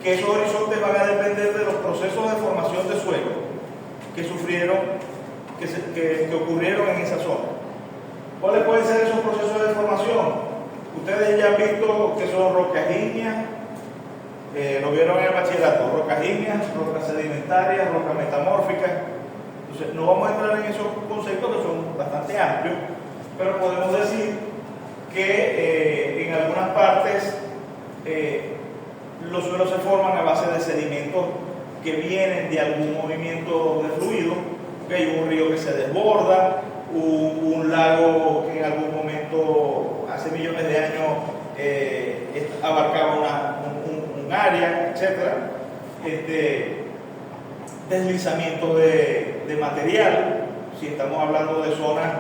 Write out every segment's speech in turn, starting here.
que esos horizontes van a depender de los procesos de formación de suelo que sufrieron, que ocurrieron en esa zona. ¿Cuáles pueden ser esos procesos de formación? Ustedes ya han visto que son rocas ígneas, lo vieron en el bachillerato, rocas ígneas, rocas sedimentarias, rocas metamórficas. Entonces, no vamos a entrar en esos conceptos que son bastante amplios, pero podemos decir que en algunas partes los suelos se forman a base de sedimentos que vienen de algún movimiento de fluido, ¿okay? Un río que se desborda, un lago que en algún momento, hace millones de años, abarcaba un área, etc. Deslizamiento de material, si estamos hablando de zonas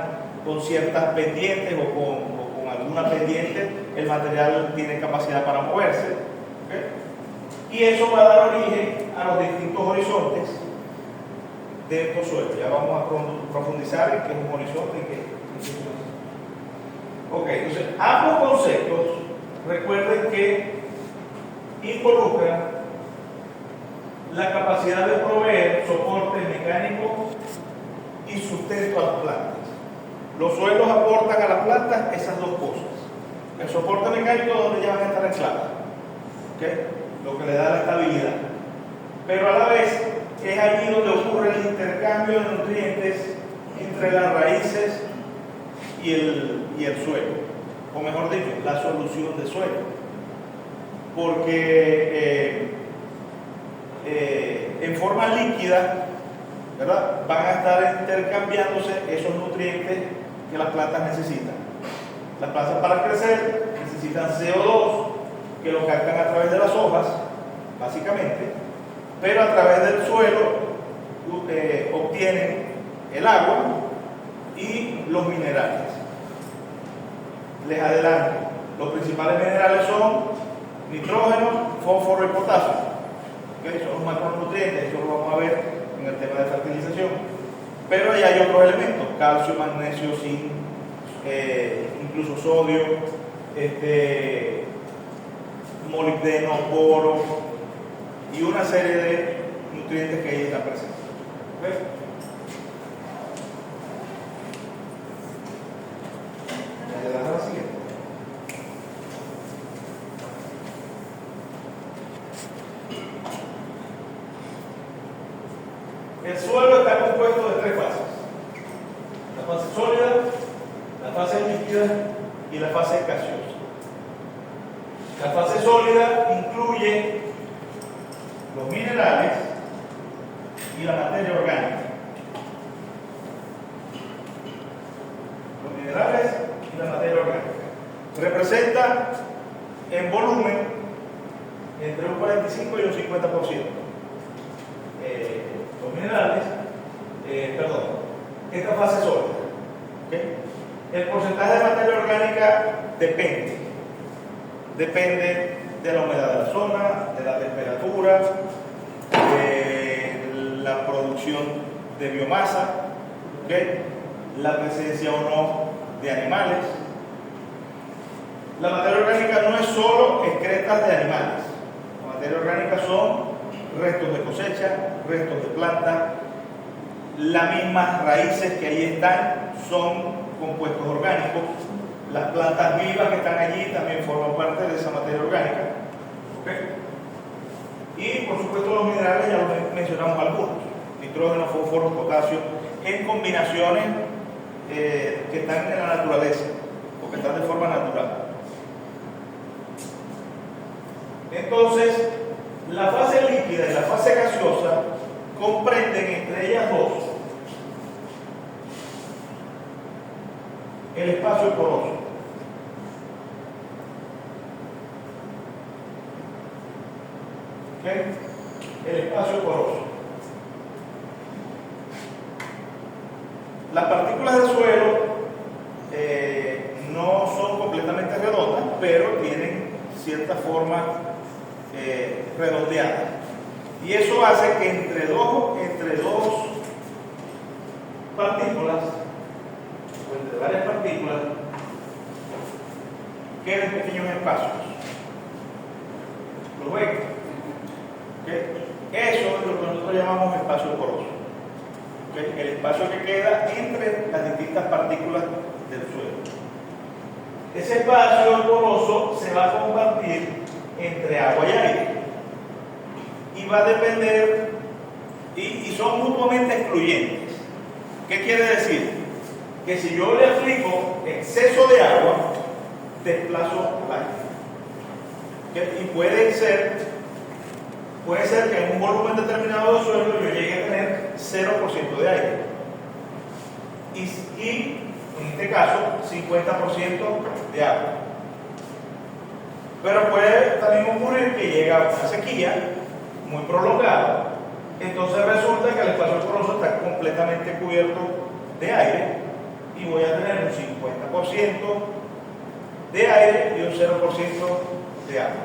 con ciertas pendientes o con alguna pendiente, el material tiene capacidad para moverse, ¿okay? Y eso va a dar origen a los distintos horizontes de estos suelos. Ya vamos a profundizar en qué es un horizonte y qué es un horizonte. Ok, entonces ambos conceptos, recuerden que involucran la capacidad de proveer soporte mecánico y sustento a las plantas. Los suelos aportan a las plantas esas dos cosas. El soporte mecánico, donde ya van a estar ancladas, ¿okay? Lo que le da la estabilidad. Pero a la vez es allí donde ocurre el intercambio de nutrientes entre las raíces y el suelo, o mejor dicho, la solución de suelo, porque en forma líquida, ¿verdad?, van a estar intercambiándose esos nutrientes que las plantas necesitan. Las plantas, para crecer, necesitan CO2, que lo captan a través de las hojas, básicamente, pero a través del suelo obtienen el agua y los minerales. Les adelanto, los principales minerales son nitrógeno, fósforo y potasio, ¿okay? Son los macronutrientes, eso lo vamos a ver en el tema de fertilización, pero ya hay otros elementos: calcio, magnesio, zinc, incluso sodio, molibdeno, boro y una serie de nutrientes que ahí están presentes. ¿Okay? La siguiente. El suelo está compuesto de tres fases: la fase sólida, la fase líquida y la fase gaseosa. La fase sólida incluye los minerales y la materia orgánica. Los minerales y la materia orgánica representa en volumen entre un 45 y un 50%. Los minerales, esta fase sólida, ¿okay? El porcentaje de materia orgánica depende de la humedad de la zona, de la temperatura, de la producción de biomasa, ¿okay?, la presencia o no de animales. La materia orgánica no es solo excretas de animales. La materia orgánica son restos de cosecha, restos de plantas, las mismas raíces que ahí están son compuestos orgánicos. Las plantas vivas que están allí también forman parte de esa materia orgánica, ¿okay? Y por supuesto los minerales, ya los mencionamos algunos: nitrógeno, fósforo, potasio, en combinaciones que están en la naturaleza o que están de forma natural. Entonces, la fase líquida y la fase gaseosa comprenden entre ellas dos el espacio poroso. ¿Okay? El espacio poroso. Las partículas del suelo no son completamente redondas, pero tienen cierta forma redondeada. Y eso hace que entre dos partículas, o entre varias partículas, queden pequeños espacios. ¿Lo ven? ¿Okay? Eso es lo que nosotros llamamos espacio poroso. ¿Okay? El espacio que queda entre las distintas partículas del suelo. Ese espacio poroso se va a compartir entre agua y aire. Y va a depender, y son mutuamente excluyentes. ¿Qué quiere decir? Que si yo le aplico exceso de agua, desplazo al aire. ¿Okay? Y puede ser que en un volumen determinado de suelo yo llegue a tener 0% de aire. Y en este caso, 50% de agua. Pero puede también ocurrir que llega a una sequía muy prolongada. Entonces resulta que el espacio poroso está completamente cubierto de aire y voy a tener un 50% de aire y un 0% de agua.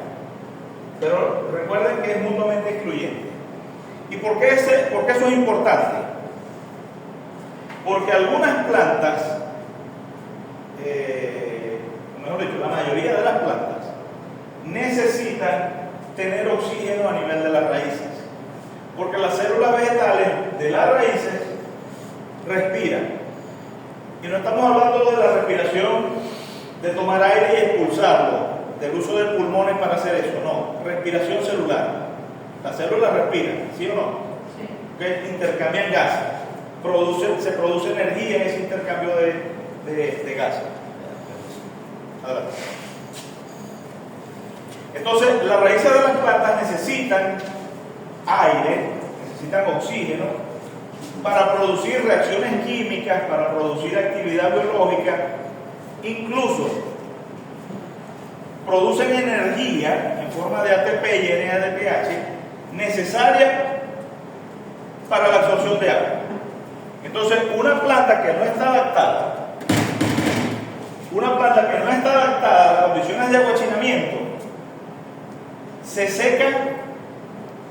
Pero recuerden que es mutuamente excluyente. ¿Y por qué eso es importante? Porque algunas plantas, mejor dicho, la mayoría de las plantas, necesitan tener oxígeno a nivel de las raíces. Porque las células vegetales de las raíces respiran. Y no estamos hablando de la respiración, de tomar aire y expulsarlo, del uso de pulmones para hacer eso, no, respiración celular. Las células respiran, ¿sí o no? Sí. ¿Okay? Intercambian gases, se produce energía en ese intercambio de gases. Adelante. Entonces, las raíces de las plantas necesitan aire, necesitan oxígeno para producir reacciones químicas, para producir actividad biológica, incluso producen energía en forma de ATP y NADPH necesaria para la absorción de agua. Entonces, una planta que no está adaptada a las condiciones de aguachinamiento, se seca,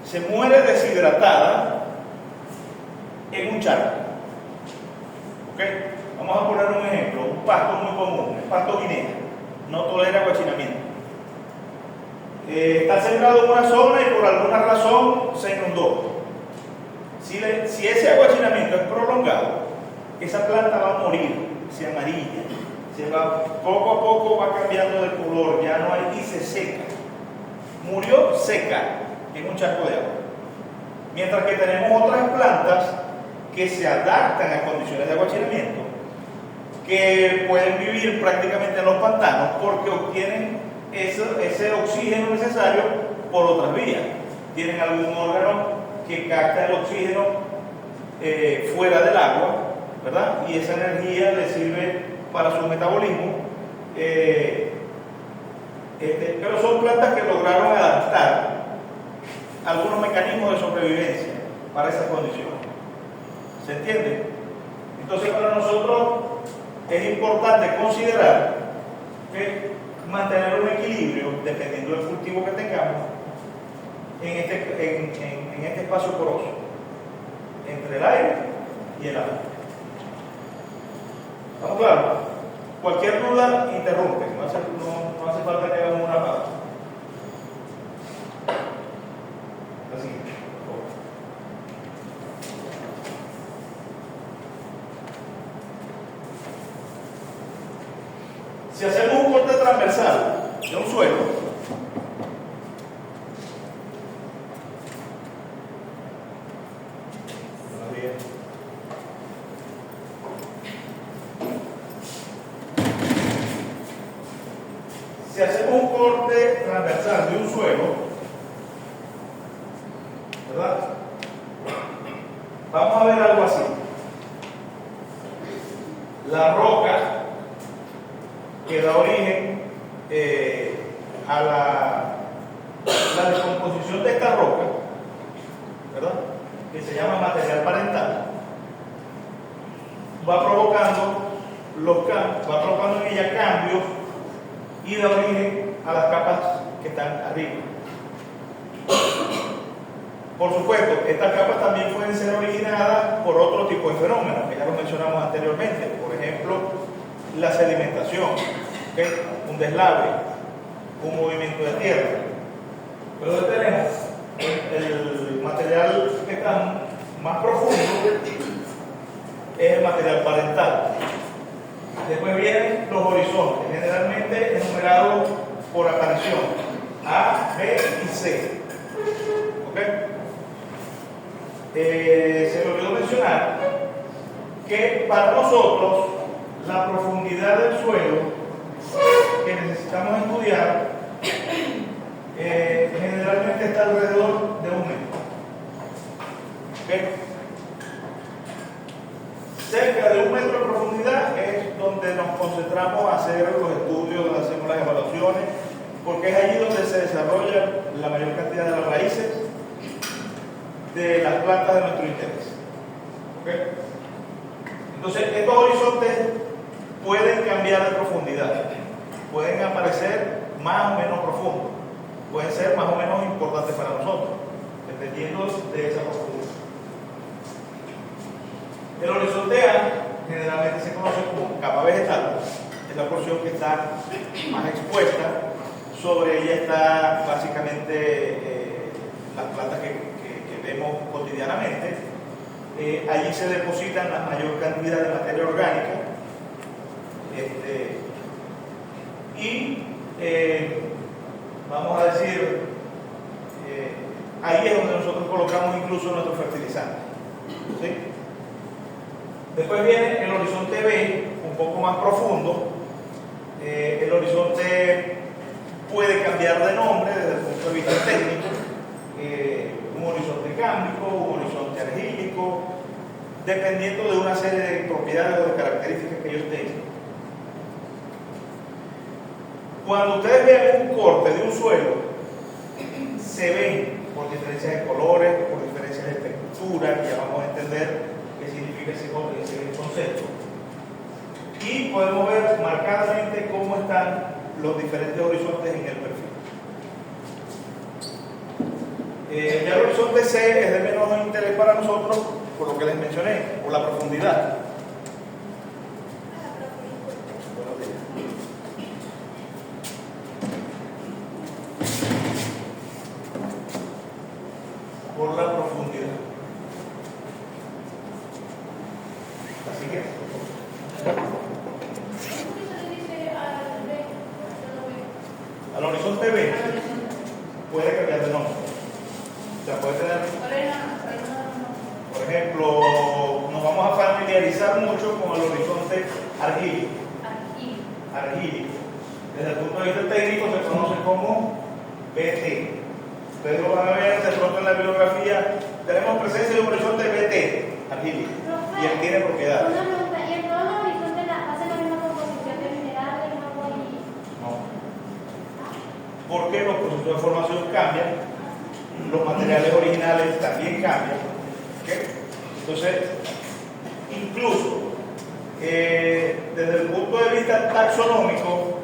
se muere deshidratada en un charco. ¿Okay? Vamos a poner un ejemplo, un pasto muy común, el pasto guinea, no tolera aguachinamiento. Está sembrado en una zona y por alguna razón se inundó. Si ese aguachinamiento es prolongado, esa planta va a morir, se amarilla, poco a poco va cambiando de color, ya no hay y se seca. Murió seca en un charco de agua. Mientras que tenemos otras plantas que se adaptan a condiciones de aguachinamiento, que pueden vivir prácticamente en los pantanos porque obtienen ese oxígeno necesario por otras vías. Tienen algún órgano que capta el oxígeno fuera del agua, ¿verdad? Y esa energía le sirve para su metabolismo. Pero son plantas que lograron adaptar algunos mecanismos de sobrevivencia para esas condiciones. ¿Se entiende? Entonces, para nosotros es importante considerar que mantener un equilibrio, dependiendo del cultivo que tengamos, en este espacio poroso, entre el aire y el agua. ¿Estamos claros? Cualquier duda, interrumpe. No hace falta que hagamos una pausa. La siguiente, por favor. Si hacemos un corte transversal de un suelo, si hacemos un corte transversal de un suelo, ¿verdad? Vamos a ver algo así. La roca que da origen a la descomposición de esta roca, ¿verdad? Que se llama material parental, va provocando en ella cambios y da origen a las capas que están arriba. Por supuesto, estas capas también pueden ser originadas por otro tipo de fenómenos que ya lo mencionamos anteriormente. Por ejemplo, la sedimentación, ¿okay? Un deslave, un movimiento de tierra. Pero tenemos más profundo es el material parental. Después vienen los horizontes, generalmente enumerados por aparición, A, B y C. ¿Ok? Se me olvidó mencionar que para nosotros la profundidad del suelo que necesitamos estudiar generalmente está alrededor de 1 metro. ¿Okay? Cerca de 1 metro de profundidad es donde nos concentramos a hacer los estudios, donde hacemos las evaluaciones, porque es allí donde se desarrolla la mayor cantidad de las raíces de las plantas de nuestro interés. ¿Okay? Entonces, estos horizontes pueden cambiar de profundidad, pueden aparecer más o menos profundos, pueden ser más o menos importantes para nosotros, dependiendo de esa profundidad. El horizonte A generalmente se conoce como capa vegetal, es la porción que está más expuesta. Sobre ella está básicamente las plantas que vemos cotidianamente. Allí se depositan la mayor cantidad de materia orgánica. Vamos a decir, ahí es donde nosotros colocamos incluso nuestros fertilizantes. ¿Sí? Después viene el horizonte B, un poco más profundo. El horizonte puede cambiar de nombre desde el punto de vista técnico. Un horizonte cámbico, un horizonte argílico, dependiendo de una serie de propiedades o de características que ellos tengan. Cuando ustedes vean un corte de un suelo, se ven por diferencias de colores, por diferencias de textura, que ya vamos a entender qué significa ese concepto. Y podemos ver marcadamente cómo están los diferentes horizontes en el perfil. Ya el horizonte C es de menos interés para nosotros, por lo que les mencioné, por la profundidad. Por la profundidad. Así que al horizonte B puede cambiar de nombre. O sea, puede tener, por ejemplo, nos vamos a familiarizar mucho con el horizonte argílico. Argílico. Desde el punto de vista técnico se conoce como BT. Ustedes lo van a ver de pronto en la bibliografía. Tenemos presencia de un horizonte BT, argílico, y él tiene propiedades. Una pregunta, ¿y en todos los horizontes hace la misma composición de minerales, agua y...? No. Porque los procesos de formación cambian, los materiales originales también cambian. ¿Okay? Entonces, incluso desde el punto de vista taxonómico,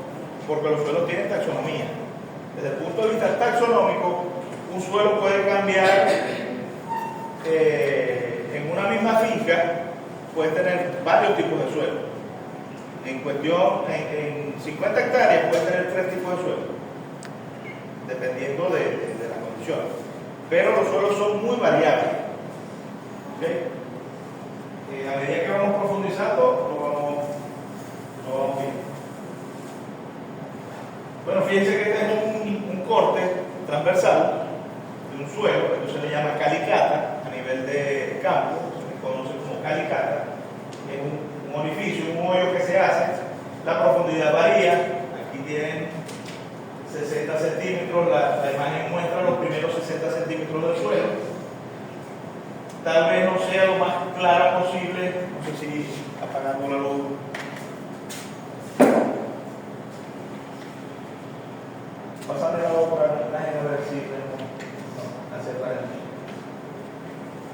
porque los suelos tienen taxonomía, desde el punto de vista taxonómico, un suelo puede cambiar en una misma finca, puede tener varios tipos de suelo. En 50 hectáreas puede tener 3 tipos de suelo, dependiendo de las condiciones. Pero los suelos son muy variables. ¿Okay? A medida que vamos profundizando, lo vamos viendo. Bueno, fíjense que este es un corte transversal de un suelo, esto se le llama calicata a nivel de campo, se le conoce como calicata. Es un orificio, un hoyo que se hace, la profundidad varía, aquí tienen 60 centímetros, la imagen muestra los primeros 60 centímetros del suelo. Tal vez no sea lo más clara posible, no sé si apagando la luz. Pasarle la otra imagen a ver si aceptar.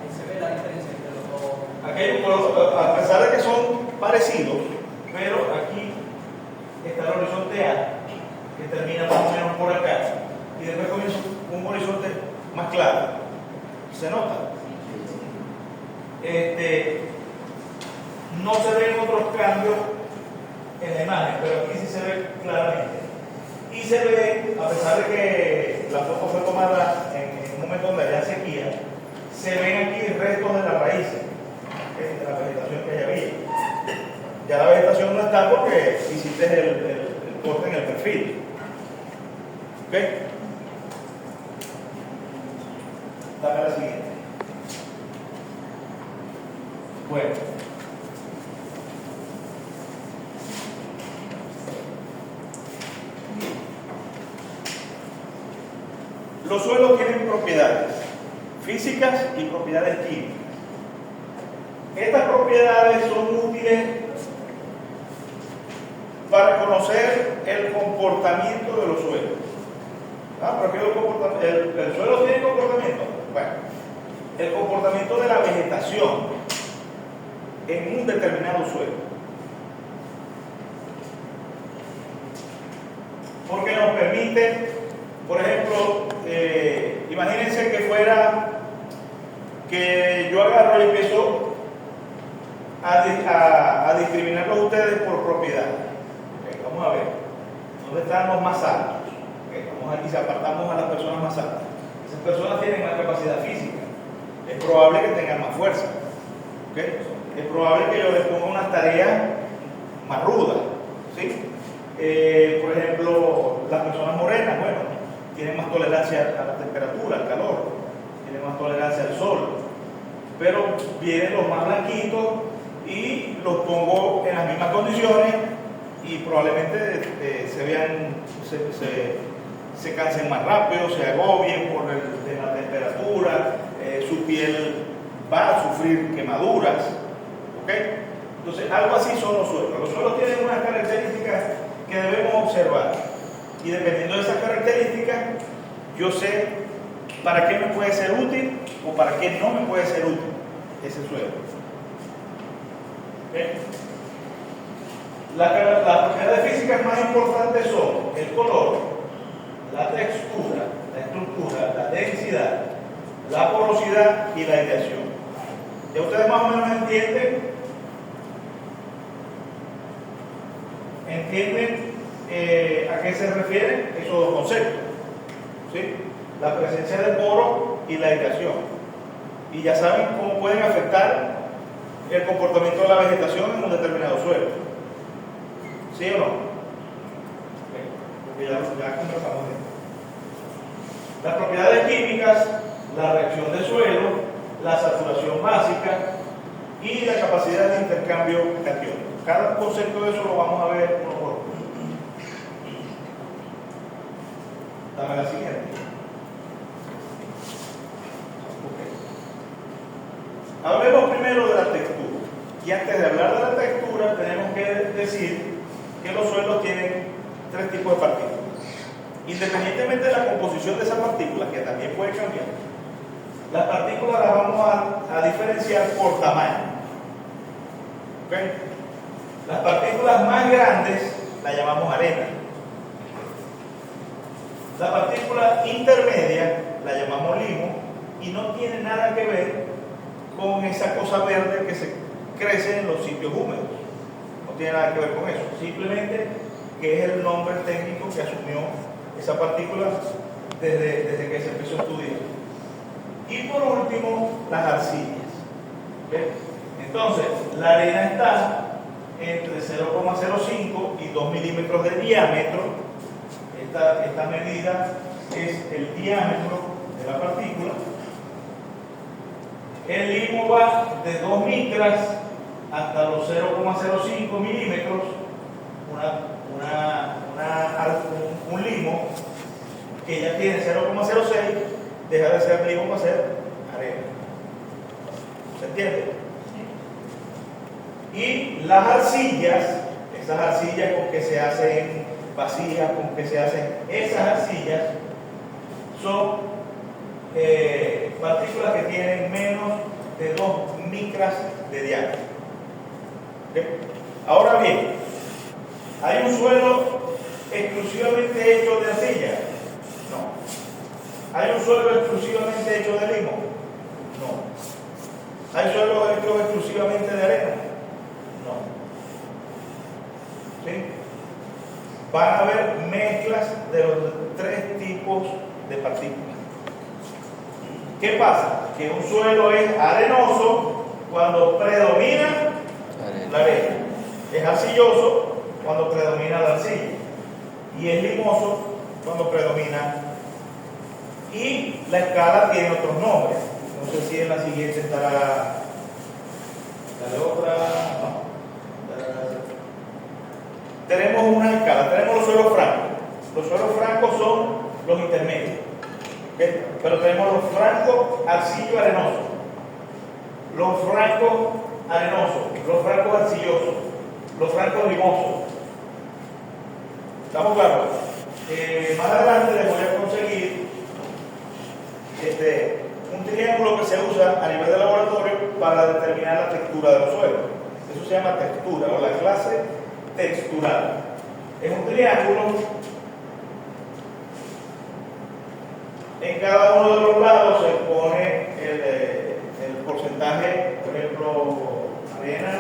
Ahí se ve la diferencia entre los dos. Aquí, a pesar de que son parecidos, pero aquí está el horizonte A, que termina más o menos por acá, y después comienza un horizonte más claro. ¿Se nota? No se ven otros cambios en la imagen, pero aquí sí se ve claramente. Y se ve, a pesar de que la foto fue tomada en un momento donde había sequía, se ven aquí restos de la adelantar porque hiciste el corte en el perfil. ¿Ok? Dame la siguiente. Bueno. Los suelos tienen propiedades físicas y propiedades químicas. Estas propiedades son útiles para conocer el comportamiento de los suelos. ¿Por qué el suelo tiene comportamiento? Bueno, el comportamiento de la vegetación en un determinado suelo. Porque nos permite, por ejemplo, imagínense que fuera que yo agarro y empiezo a discriminarlos a ustedes por propiedad. Okay, vamos a ver, ¿dónde están los más altos? Okay, vamos aquí, si apartamos a las personas más altas. Esas personas tienen más capacidad física, es probable que tengan más fuerza. Okay, es probable que yo les ponga unas tareas más rudas. ¿Sí? Por ejemplo, las personas morenas, bueno, tienen más tolerancia a la temperatura, al calor, tienen más tolerancia al sol, pero vienen los más blanquitos y los pongo en las mismas condiciones y probablemente se cansen más rápido, se agobien por la temperatura, su piel va a sufrir quemaduras. ¿Okay? Entonces, algo así son los suelos. Los suelos tienen unas características que debemos observar y dependiendo de esas características yo sé para qué me puede ser útil o para qué no me puede ser útil ese suelo. ¿Okay? Las propiedades físicas más importantes son el color, la textura, la estructura, la densidad, la porosidad y la aireación. Ya ustedes más o menos entienden a qué se refieren esos dos conceptos, ¿sí? La presencia del poro y la aireación. Y ya saben cómo pueden afectar el comportamiento de la vegetación en un determinado suelo. ¿Sí o no? Porque ya conversamos de esto. Las propiedades químicas, la reacción de suelo, la saturación básica y la capacidad de intercambio catiónico. Cada concepto de eso lo vamos a ver uno por uno. Dame la siguiente. Okay. Hablemos primero de la textura. Y antes de hablar de la textura, tenemos que decir que los suelos tienen tres tipos de partículas. Independientemente de la composición de esas partículas, que también puede cambiar, las partículas las vamos a diferenciar por tamaño. ¿Okay? Las partículas más grandes las llamamos arena. La partícula intermedia la llamamos limo y no tiene nada que ver con esa cosa verde que se crece en los sitios húmedos. No tiene nada que ver con eso. Simplemente que es el nombre técnico que asumió esa partícula desde que se empezó a estudiar. Y por último, las arcillas. ¿Okay? Entonces, la arena está entre 0,05 y 2 milímetros de diámetro. Esta medida es el diámetro de la partícula. El limo va de 2 micras hasta los 0,05 milímetros. Un limo que ya tiene 0,06 deja de ser limo para ser arena. ¿Se entiende? Y las arcillas, esas arcillas con que se hacen vacías, con que se hacen esas arcillas, son partículas que tienen menos de 2 micras de diámetro. ¿Okay? Ahora bien, ¿hay un suelo exclusivamente hecho de arcilla? No. ¿Hay un suelo exclusivamente hecho de limo? No. ¿Hay suelos hechos exclusivamente de arena? No. ¿Sí? Van a haber mezclas de los tres tipos de partículas. ¿Qué pasa? Que un suelo es arenoso cuando predomina la arena. Es arcilloso cuando predomina la arcilla y es limoso cuando predomina. Y la escala tiene otros nombres. No sé si en la siguiente estará la de otra. No. Tenemos una escala, tenemos los suelos francos. Los suelos francos son los intermedios, ¿okay? Pero tenemos los francos arcillo-arenosos, los francos arenosos, los francos arcillosos, los francos limosos. ¿Estamos claros? Más adelante les voy a conseguir un triángulo que se usa a nivel de laboratorio para determinar la textura de los suelos. Eso se llama textura o la clase textural. Es un triángulo. En cada uno de los lados se pone el porcentaje, por ejemplo, arena,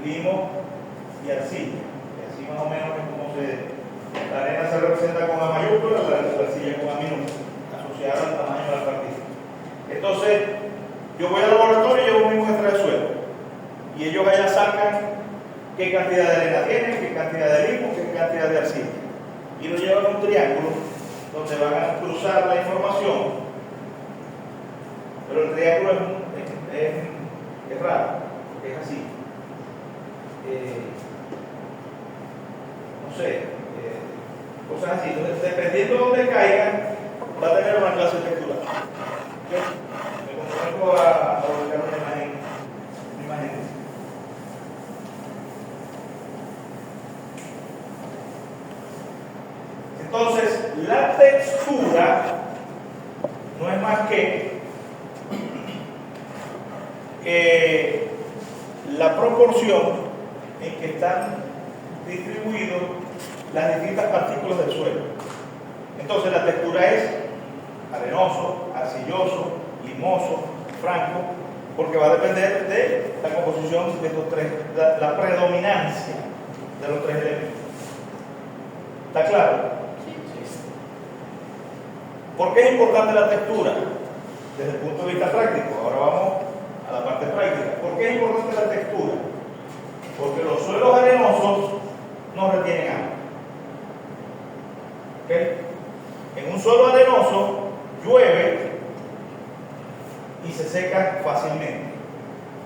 limo y arcilla. Y así más o menos es como la arena se representa con A mayúscula, la arcilla con A minúscula, asociada al tamaño de la partícula. Entonces, yo voy al laboratorio y llevo mi muestra de suelo. Y ellos allá sacan qué cantidad de arena tienen, qué cantidad de limo, qué cantidad de arcilla. Y lo llevan a un triángulo donde van a cruzar la información. Pero el triángulo es raro, porque es así. No sé, cosas así. Entonces, dependiendo de dónde caigan, va a tener una clase textural. ¿Okay? Me comprometo a volver una imagen. Entonces, la textura no es más que la proporción en que están distribuidos las distintas partículas del suelo. Entonces, la textura es arenoso, arcilloso, limoso, franco, porque va a depender de la composición de estos tres, la predominancia de los tres elementos. ¿Está claro? ¿Por qué es importante la textura? Desde el punto de vista práctico. Ahora vamos a la parte práctica. ¿Por qué es importante la textura? Porque los suelos arenosos no retienen agua. ¿Okay? En un suelo arenoso llueve y se seca fácilmente.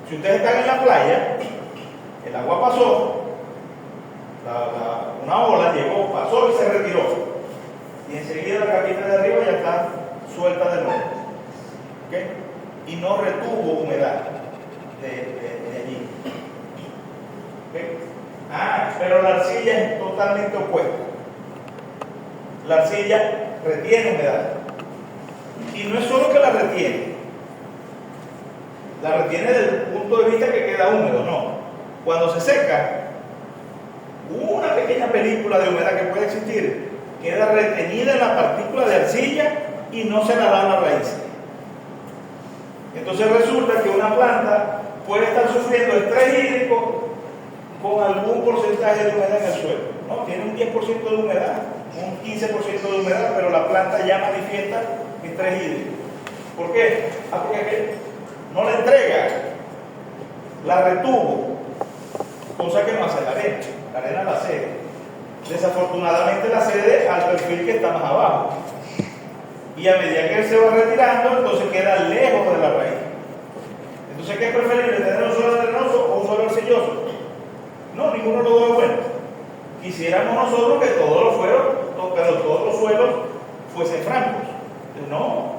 Si ustedes están en la playa, el agua pasó, una ola llegó, pasó y se retiró. Y enseguida la capita de arriba ya está suelta de nuevo. ¿Okay? Y no retuvo humedad de allí. ¿Okay? Pero la arcilla es totalmente opuesta. La arcilla retiene humedad. Y no es solo que la retiene desde el punto de vista que queda húmedo, no. Cuando se seca, una pequeña película de humedad que puede existir queda retenida en la partícula de arcilla y no se la da a la raíz. Entonces resulta que una planta puede estar sufriendo estrés hídrico con algún porcentaje de humedad en el suelo. ¿No? Tiene un 10% de humedad, un 15% de humedad, pero la planta ya manifiesta estrés hídrico. ¿Por qué? Porque no la entrega, la retuvo, cosa que no hace la arena. La arena la cede. Desafortunadamente la cede al perfil que está más abajo. Y a medida que él se va retirando, entonces queda lejos de la raíz. Entonces, ¿qué es preferible? ¿Tener un suelo arenoso o un suelo arcilloso? No, ninguno de los dos es bueno. Quisiéramos nosotros que todos los suelos fuesen francos. No.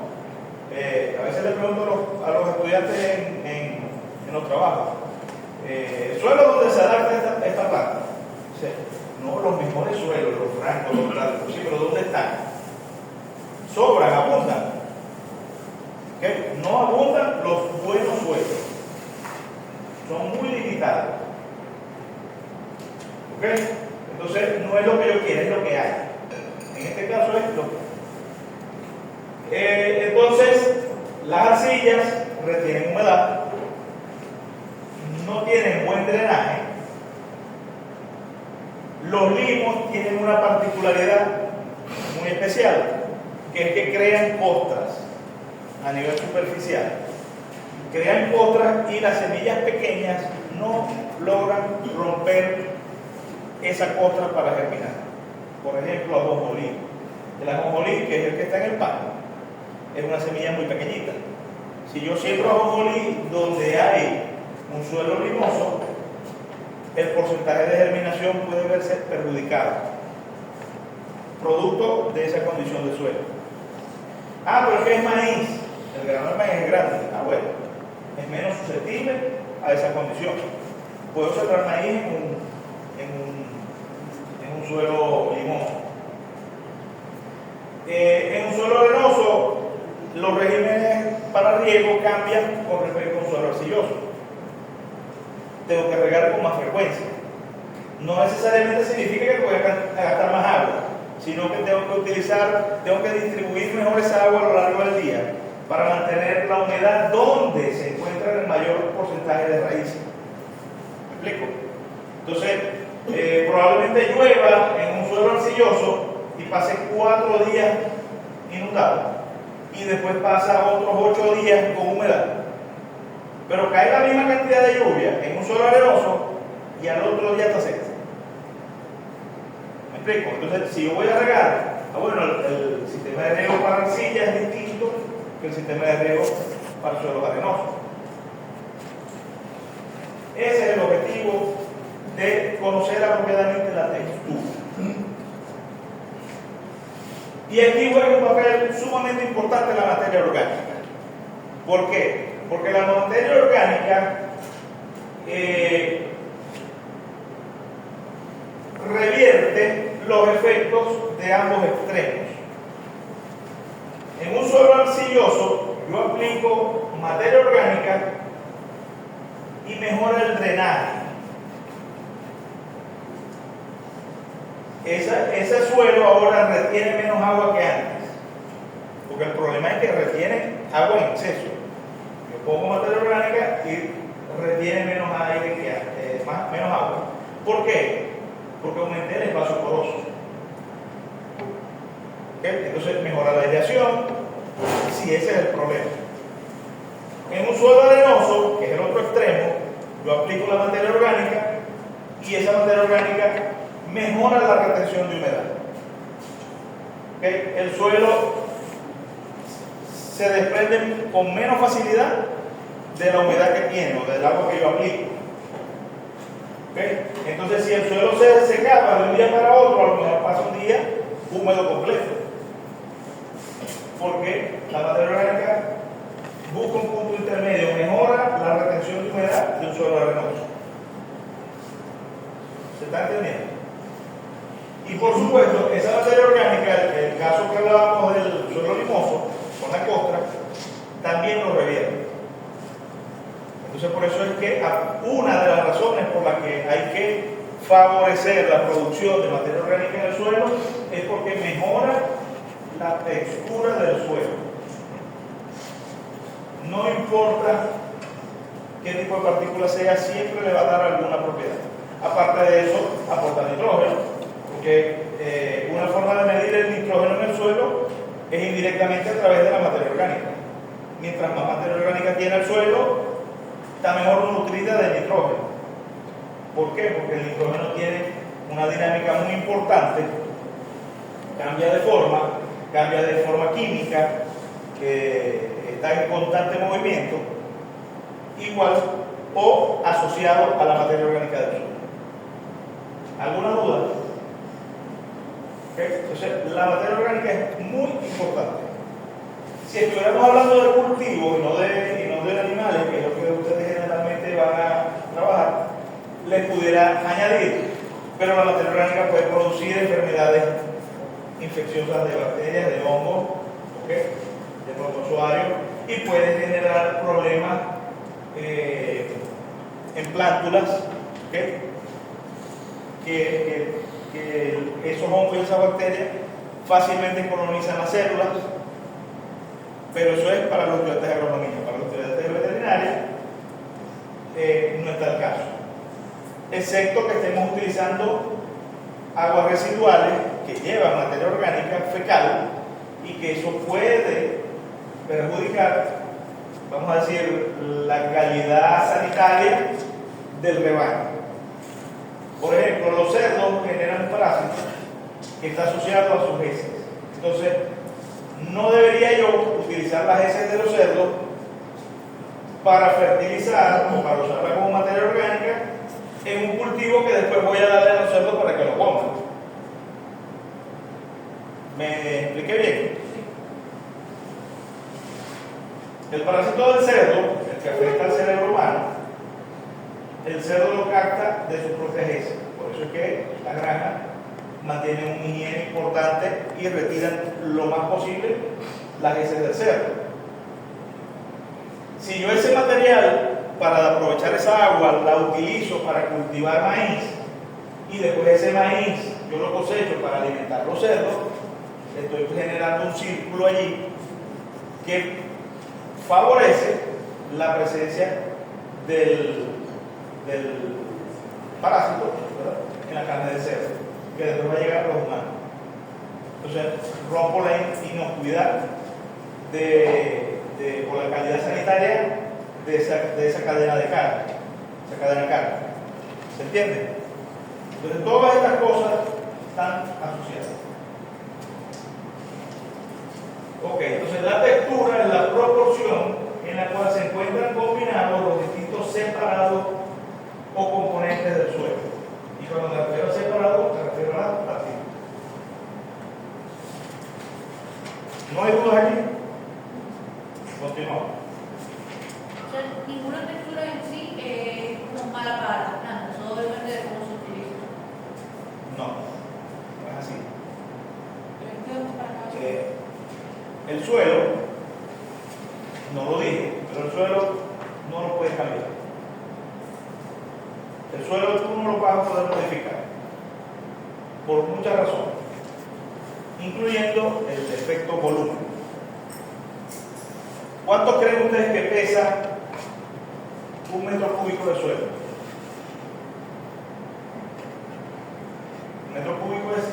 A veces le pregunto a los estudiantes en los trabajos, ¿suelos donde se adapta esta planta? No, los mejores suelos, los francos, los blancos, sí, pero ¿dónde están? Sobran, abundan. ¿Okay? No abundan los buenos suelos. Son muy limitados. ¿Ok? Entonces, no es lo que yo quiero, es lo que hay. En este caso es lo que entonces, las arcillas retienen humedad, no tienen buen drenaje. Los limos tienen una particularidad muy especial, que es que crean costras a nivel superficial. crean costras y las semillas pequeñas no logran romper esa costra para germinar. Por ejemplo, ajonjolí. El ajonjolí, que es el que está en el pan, es una semilla muy pequeñita. Si yo siembro ajonjolí donde hay un suelo limoso, el porcentaje de germinación puede verse perjudicado, producto de esa condición de suelo. Pero es que es maíz, el grano de maíz es grande, bueno, es menos susceptible a esa condición. Puedo sembrar maíz en un suelo limoso. En un suelo arenoso, los regímenes para riego cambian con respecto a un suelo arcilloso. Tengo que regar con más frecuencia. No necesariamente significa que voy a gastar más agua, sino que tengo que distribuir mejor esa agua a lo largo del día para mantener la humedad donde se encuentra el mayor porcentaje de raíces. ¿Me explico? Entonces, probablemente llueva en un suelo arcilloso y pase 4 días inundado y después pasa otros 8 días con humedad. Pero cae la misma cantidad de lluvia en un suelo arenoso y al otro día está seco. ¿Me explico? Entonces, si yo voy a regar, el sistema de riego para arcilla es distinto que el sistema de riego para suelos arenosos. Ese es el objetivo de conocer apropiadamente la textura. Y aquí juega un papel sumamente importante la materia orgánica. ¿Por qué? Porque la materia orgánica revierte los efectos de ambos extremos. En un suelo arcilloso, yo aplico materia orgánica y mejora el drenaje. Ese suelo ahora retiene menos agua que antes, porque el problema es que retiene agua en exceso. Yo pongo materia orgánica y retiene menos aire que antes, menos agua. ¿Por qué? Porque aumenté el espacio poroso. ¿Okay? Entonces mejora la aireación, si ese es el problema. En un suelo arenoso, que es el otro extremo, yo aplico la materia orgánica y esa materia orgánica mejora la retención de humedad. ¿Okay? El suelo se desprende con menos facilidad de la humedad que tiene o del agua que yo aplico. ¿Okay? Entonces, si el suelo se secaba de un día para otro, a lo mejor pasa un día húmedo completo, porque la materia orgánica busca un punto intermedio, mejora la retención de humedad de un suelo arenoso. ¿Se está entendiendo? Y por supuesto, esa materia orgánica, el caso que hablábamos del suelo limoso, con la costra, también lo revierte. Entonces, por eso es que una de las razones por las que hay que favorecer la producción de materia orgánica en el suelo es porque mejora la textura del suelo. No importa qué tipo de partícula sea, siempre le va a dar alguna propiedad. Aparte de eso, aporta nitrógeno, porque una forma de medir el nitrógeno en el suelo es indirectamente a través de la materia orgánica. Mientras más materia orgánica tiene el suelo, está mejor nutrida de nitrógeno. ¿Por qué? Porque el nitrógeno tiene una dinámica muy importante, cambia de forma química, que está en constante movimiento, igual o asociado a la materia orgánica del suelo. ¿Alguna duda? ¿Okay? Entonces, la materia orgánica es muy importante. Si estuviéramos hablando de cultivo y no de animales, que es lo que ustedes generalmente van a trabajar, les pudiera añadir, pero la materia orgánica puede producir enfermedades infecciosas de bacterias, de hongos, ¿okay? De protozoarios, y puede generar problemas en plántulas, ¿okay? que esos hongos y esas bacterias fácilmente colonizan las células, pero eso es para los estudiantes de agronomía. Para los estudiantes de veterinaria no está el caso, excepto que estemos utilizando aguas residuales que llevan materia orgánica fecal y que eso puede perjudicar vamos a decir, la calidad sanitaria del rebaño. Por ejemplo, los cerdos generan un parásito que está asociado a sus heces. Entonces, no debería yo utilizar las heces de los cerdos para fertilizar o para usarla como materia orgánica en un cultivo que después voy a darle a los cerdos para que lo coman. ¿Me expliqué bien? El parásito del cerdo, el que afecta al cerebro humano, el cerdo lo capta de sus propias heces. Por eso es que la granja mantiene una higiene importante y retiran lo más posible las heces del cerdo. Si yo ese material, para aprovechar esa agua, la utilizo para cultivar maíz y después ese maíz yo lo cosecho para alimentar los cerdos, estoy generando un círculo allí que favorece la presencia del parásito, ¿verdad?, en la carne de cerdo, que después va a llegar a los humanos. Entonces, rompo la inocuidad por la calidad sanitaria de esa cadena de carne, esa cadena de carne. ¿Se entiende? Entonces, todas estas cosas están asociadas. Ok, entonces la textura es la proporción en la cual se encuentran combinados los distintos separados o componentes del suelo. Y cuando me refiero a separado, me refiero a la partida. ¿No hay dudas aquí? Continuamos. O sea, ninguna textura en sí es como mala para las plantas, todo depende de cómo se utiliza. No, no es así. Entonces, El suelo, no lo dije, pero el suelo no lo puedes cambiar. El suelo tú no lo vas a poder modificar por muchas razones, incluyendo el efecto volumen. ¿Cuánto creen ustedes que pesa un metro cúbico de suelo? Un metro cúbico es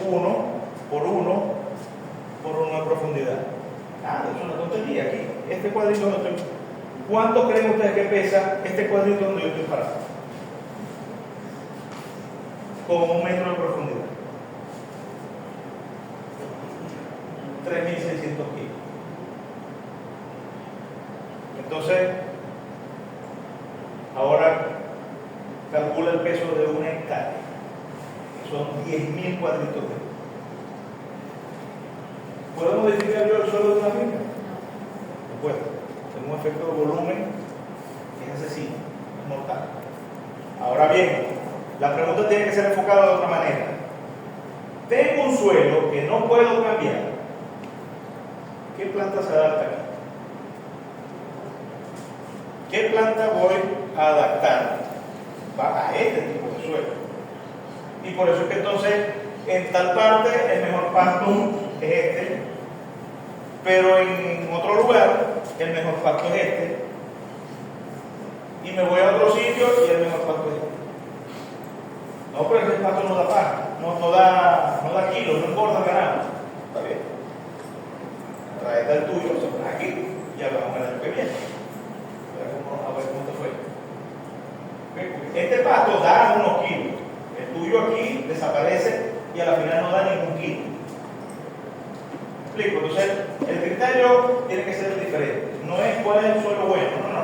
1 por 1 por 1 de profundidad. Es una tontería aquí. Este cuadrito donde estoy. ¿Cuánto creen ustedes que pesa este cuadrito donde yo estoy parado? Con 1 metro de profundidad. 3.600 kilos. Entonces, ahora calcula el peso de 1 hectárea. Que son 10.000 cuadritos de. ¿Puedo modificar yo el suelo de una finca? No puedo. Tengo un efecto de volumen que es asesino, es mortal. Ahora bien, la pregunta tiene que ser enfocada de otra manera. Tengo un suelo que no puedo cambiar. ¿Qué planta se adapta aquí? ¿Qué planta voy a adaptar a este tipo de suelo? Y por eso es que entonces en tal parte el mejor pasto es este, pero en otro lugar el mejor pasto es este, y me voy a otro sitio y el mejor pasto es este. No, pero ese pasto no da pan, no da kilos, no engorda ganado. Está bien. Trae el tuyo, se pone aquí y hablamos el año que viene. A ver cómo te fue. Este pasto da unos kilos, el tuyo aquí desaparece y a la final no da ningún kilo. ¿Me explico? Entonces, el criterio tiene que ser diferente. No es cuál es el suelo bueno, no.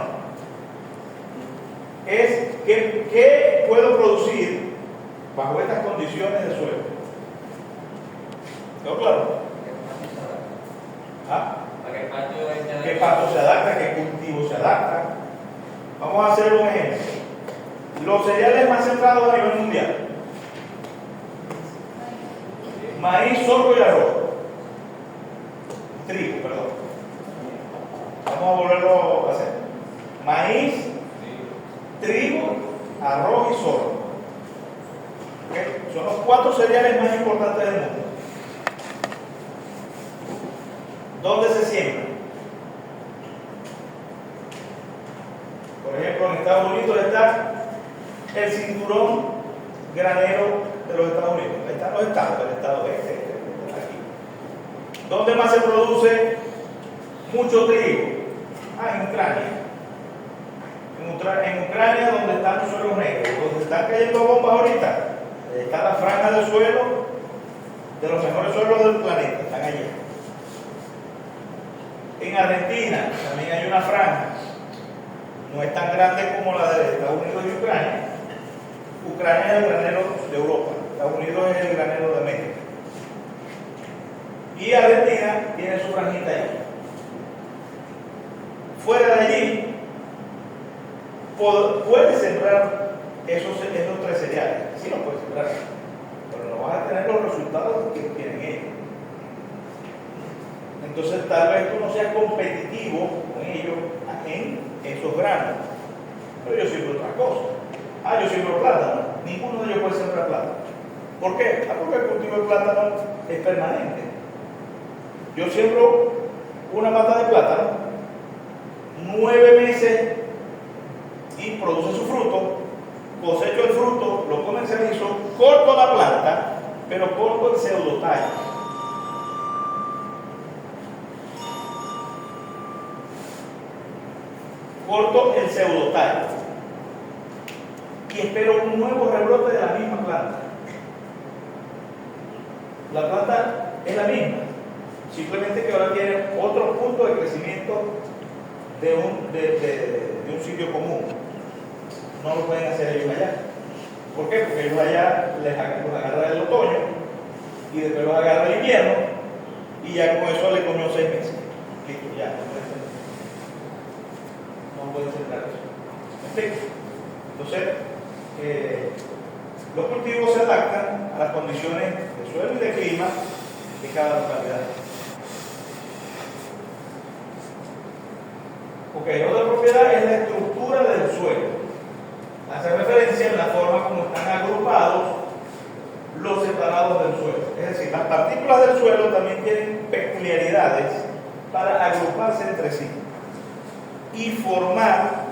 Es qué puedo producir bajo estas condiciones de suelo. ¿Está claro? ¿Ah? ¿Qué pasto se adapta? ¿Qué cultivo se adapta? Vamos a hacer un ejemplo. Los cereales más sembrados a nivel mundial: maíz, sorgo y arroz. Trigo, perdón. Vamos a volverlo a hacer. Maíz, trigo, arroz y sorgo. ¿Okay? Son los 4 cereales más importantes del mundo. ¿Dónde se siembran? Por ejemplo, en Estados Unidos está el cinturón granero de los Estados Unidos. Ahí están los estados, el estado aquí. ¿Dónde más se produce mucho trigo? En Ucrania. En Ucrania, donde están los suelos negros, donde están cayendo bombas ahorita, está la franja del suelo, de los mejores suelos del planeta, están allí. En Argentina también hay una franja, no es tan grande como la de Estados Unidos y Ucrania. Ucrania es el granero de Europa, Estados Unidos es el granero de América. Y Argentina tiene su franjita allí. Fuera de allí, puedes sembrar esos tres cereales, sí los puedes sembrar, pero no vas a tener los resultados que tienen ellos. Entonces tal vez tú no seas competitivo con ellos en esos granos, pero yo siembro otra cosa. Yo siembro plátano, ninguno de ellos puede sembrar plátano. ¿Por qué? Porque el cultivo de plátano es permanente. Yo siembro una mata de plátano, 9 meses y produce su fruto, cosecho el fruto, lo comercializo, corto la planta, pero corto el pseudotallo. Corto el pseudotallo y espero un nuevo rebrote de la misma planta. La planta es la misma, simplemente que ahora tiene otro punto de crecimiento de un sitio común. No lo pueden hacer ellos allá. ¿Por qué? Porque ellos allá los agarra el otoño y después los agarra el invierno y ya con eso le comió 6 meses. Listo, ya. No pueden sembrar eso. ¿Me explico? Entonces, los cultivos se adaptan a las condiciones de suelo y de clima de cada localidad. Otra propiedad es la estructura del suelo. Hace referencia en la forma como están agrupados los separados del suelo. Es decir, las partículas del suelo también tienen peculiaridades para agruparse entre sí y formar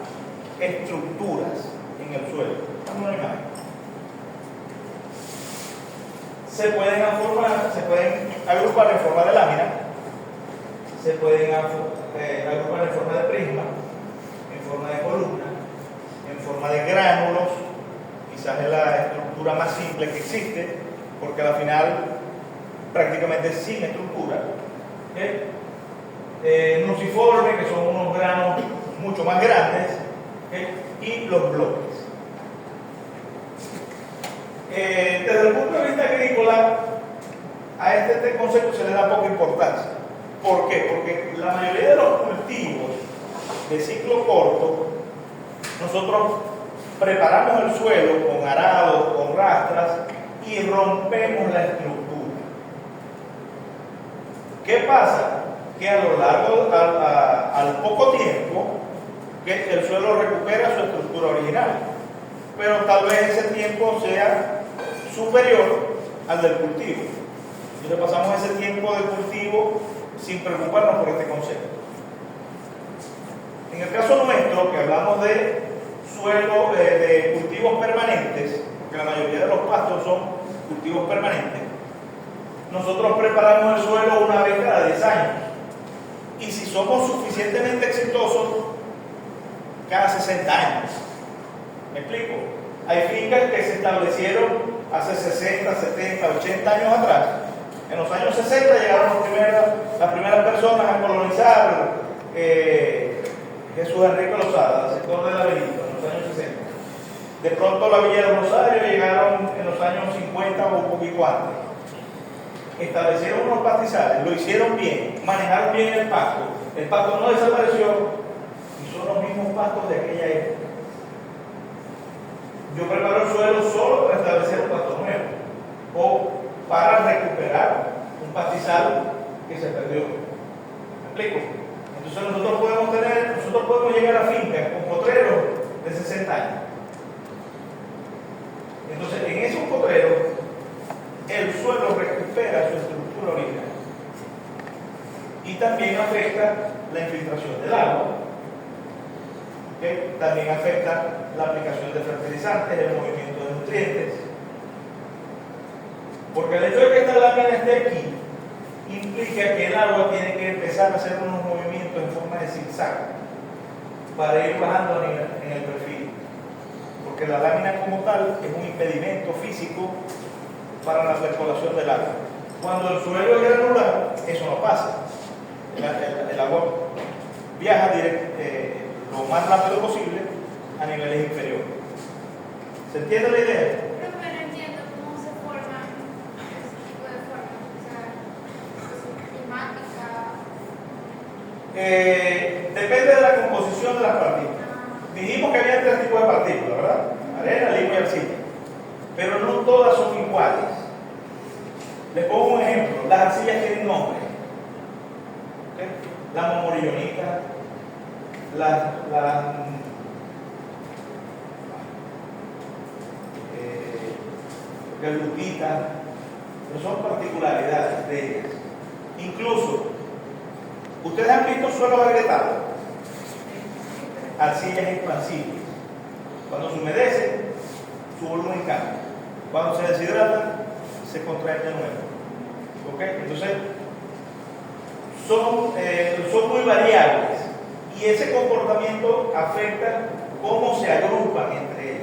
estructuras en el suelo. Vamos a una imagen. Se pueden agrupar en forma de lámina, se pueden agrupar en forma de prisma, en forma de columna, en forma de gránulos, quizás es la estructura más simple que existe, porque al final prácticamente es sin estructura. Nuciforme, que son unos granos mucho más grandes, y los bloques. Desde el punto de vista agrícola, a este concepto se le da poca importancia. ¿Por qué? Porque la mayoría de los cultivos de ciclo corto, nosotros preparamos el suelo con arado, con rastras y rompemos la estructura. ¿Qué pasa? Que a lo largo, al poco tiempo, que el suelo recupera su estructura original, pero tal vez ese tiempo sea superior al del cultivo. Entonces pasamos ese tiempo de cultivo sin preocuparnos por este concepto. En el caso nuestro, que hablamos de suelo, de cultivos permanentes, porque la mayoría de los pastos son cultivos permanentes, nosotros preparamos el suelo una vez cada 10 años. Y si somos suficientemente exitosos, cada 60 años. ¿Me explico? Hay fincas que se establecieron hace 60, 70, 80 años atrás. En los años 60 llegaron las primeras personas a colonizar Jesús Enrique Lozada, el sector de la Avenida, en los años 60. De pronto la Villa del Rosario llegaron en los años 50 o un poquito antes. Establecieron unos pastizales, lo hicieron bien, manejaron bien el pasto no desapareció y son los mismos pastos de aquella época. Yo preparo el suelo solo para establecer un pasto nuevo o para recuperar un pastizal que se perdió. ¿Me explico? Entonces nosotros podemos llegar a fincas con potreros de 60 años. Entonces en esos potreros el suelo recupera su estructura original y también afecta la infiltración del agua, también afecta la aplicación de fertilizantes, el movimiento de nutrientes, porque el hecho de que esta lámina esté aquí implica que el agua tiene que empezar a hacer unos movimientos en forma de zigzag para ir bajando en el perfil. Porque la lámina como tal es un impedimento físico para la circulación del agua. Cuando el suelo es granular, eso no pasa. El agua viaja lo más rápido posible a niveles inferiores. ¿Se entiende la idea? Pero no entiendo cómo se forman ese tipo de formas. O sea, climática. Depende de la composición de las partículas. Dijimos que había 3 tipos de partículas, ¿verdad? Arena, limo y arcilla. Pero no todas son iguales. Les pongo un ejemplo. Las arcillas tienen nombre. ¿Okay? La momorillonita, la galutita, pero son particularidades de ellas. Incluso, ustedes han visto suelos agrietados, arcillas expansibles. Cuando se humedece, su volumen cambia. Cuando se deshidrata, se contrae de nuevo. ¿Ok? Entonces, son muy variables y ese comportamiento afecta cómo se agrupan entre ellas.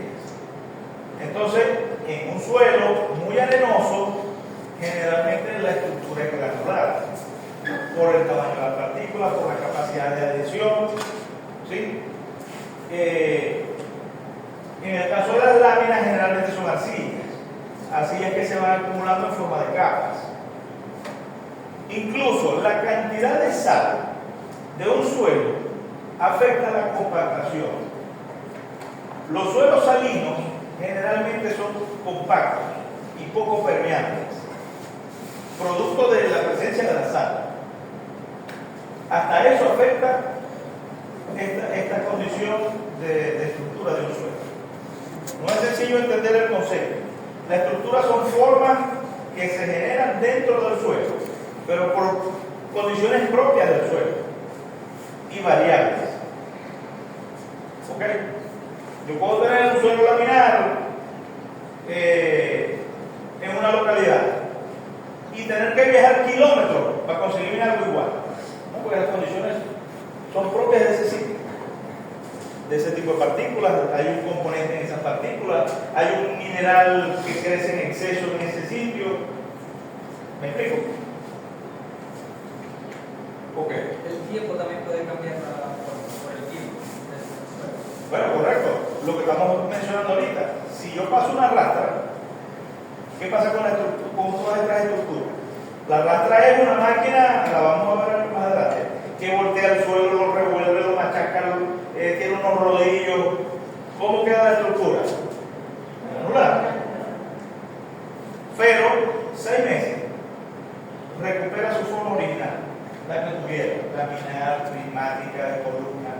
Entonces, en un suelo muy arenoso, generalmente la estructura es granular, por el tamaño de la partícula, por la capacidad de adhesión, ¿sí? En el caso de las láminas, generalmente son arcillas que se van acumulando en forma de capas. Incluso la cantidad de sal de un suelo afecta la compactación. Los suelos salinos generalmente son compactos y poco permeables, producto de la presencia de la sal. Hasta eso afecta esta condición de estructura de un suelo. No es sencillo entender el concepto. La estructura son formas que se generan dentro del suelo, pero por condiciones propias del suelo y variables. ¿Ok? Yo puedo tener un suelo laminar en una localidad y tener que viajar kilómetros para conseguir algo igual, ¿no? Porque las condiciones son propias de ese sitio, de ese tipo de partículas. Hay un componente en esas partículas, hay un mineral que crece en exceso en ese sitio. ¿Me explico? Ok. El tiempo también puede cambiar por el tiempo. Bueno, correcto. Lo que estamos mencionando ahorita. Si yo paso una rastra, ¿qué pasa con todas estas estructuras? La rastra es una máquina, la vamos a ver más adelante, que voltea el suelo, lo revuelve, lo machaca, tiene unos rodillos. ¿Cómo queda la estructura? Granular. Pero 6 meses recupera su forma original, la que tuviera, laminar, prismática, de columna.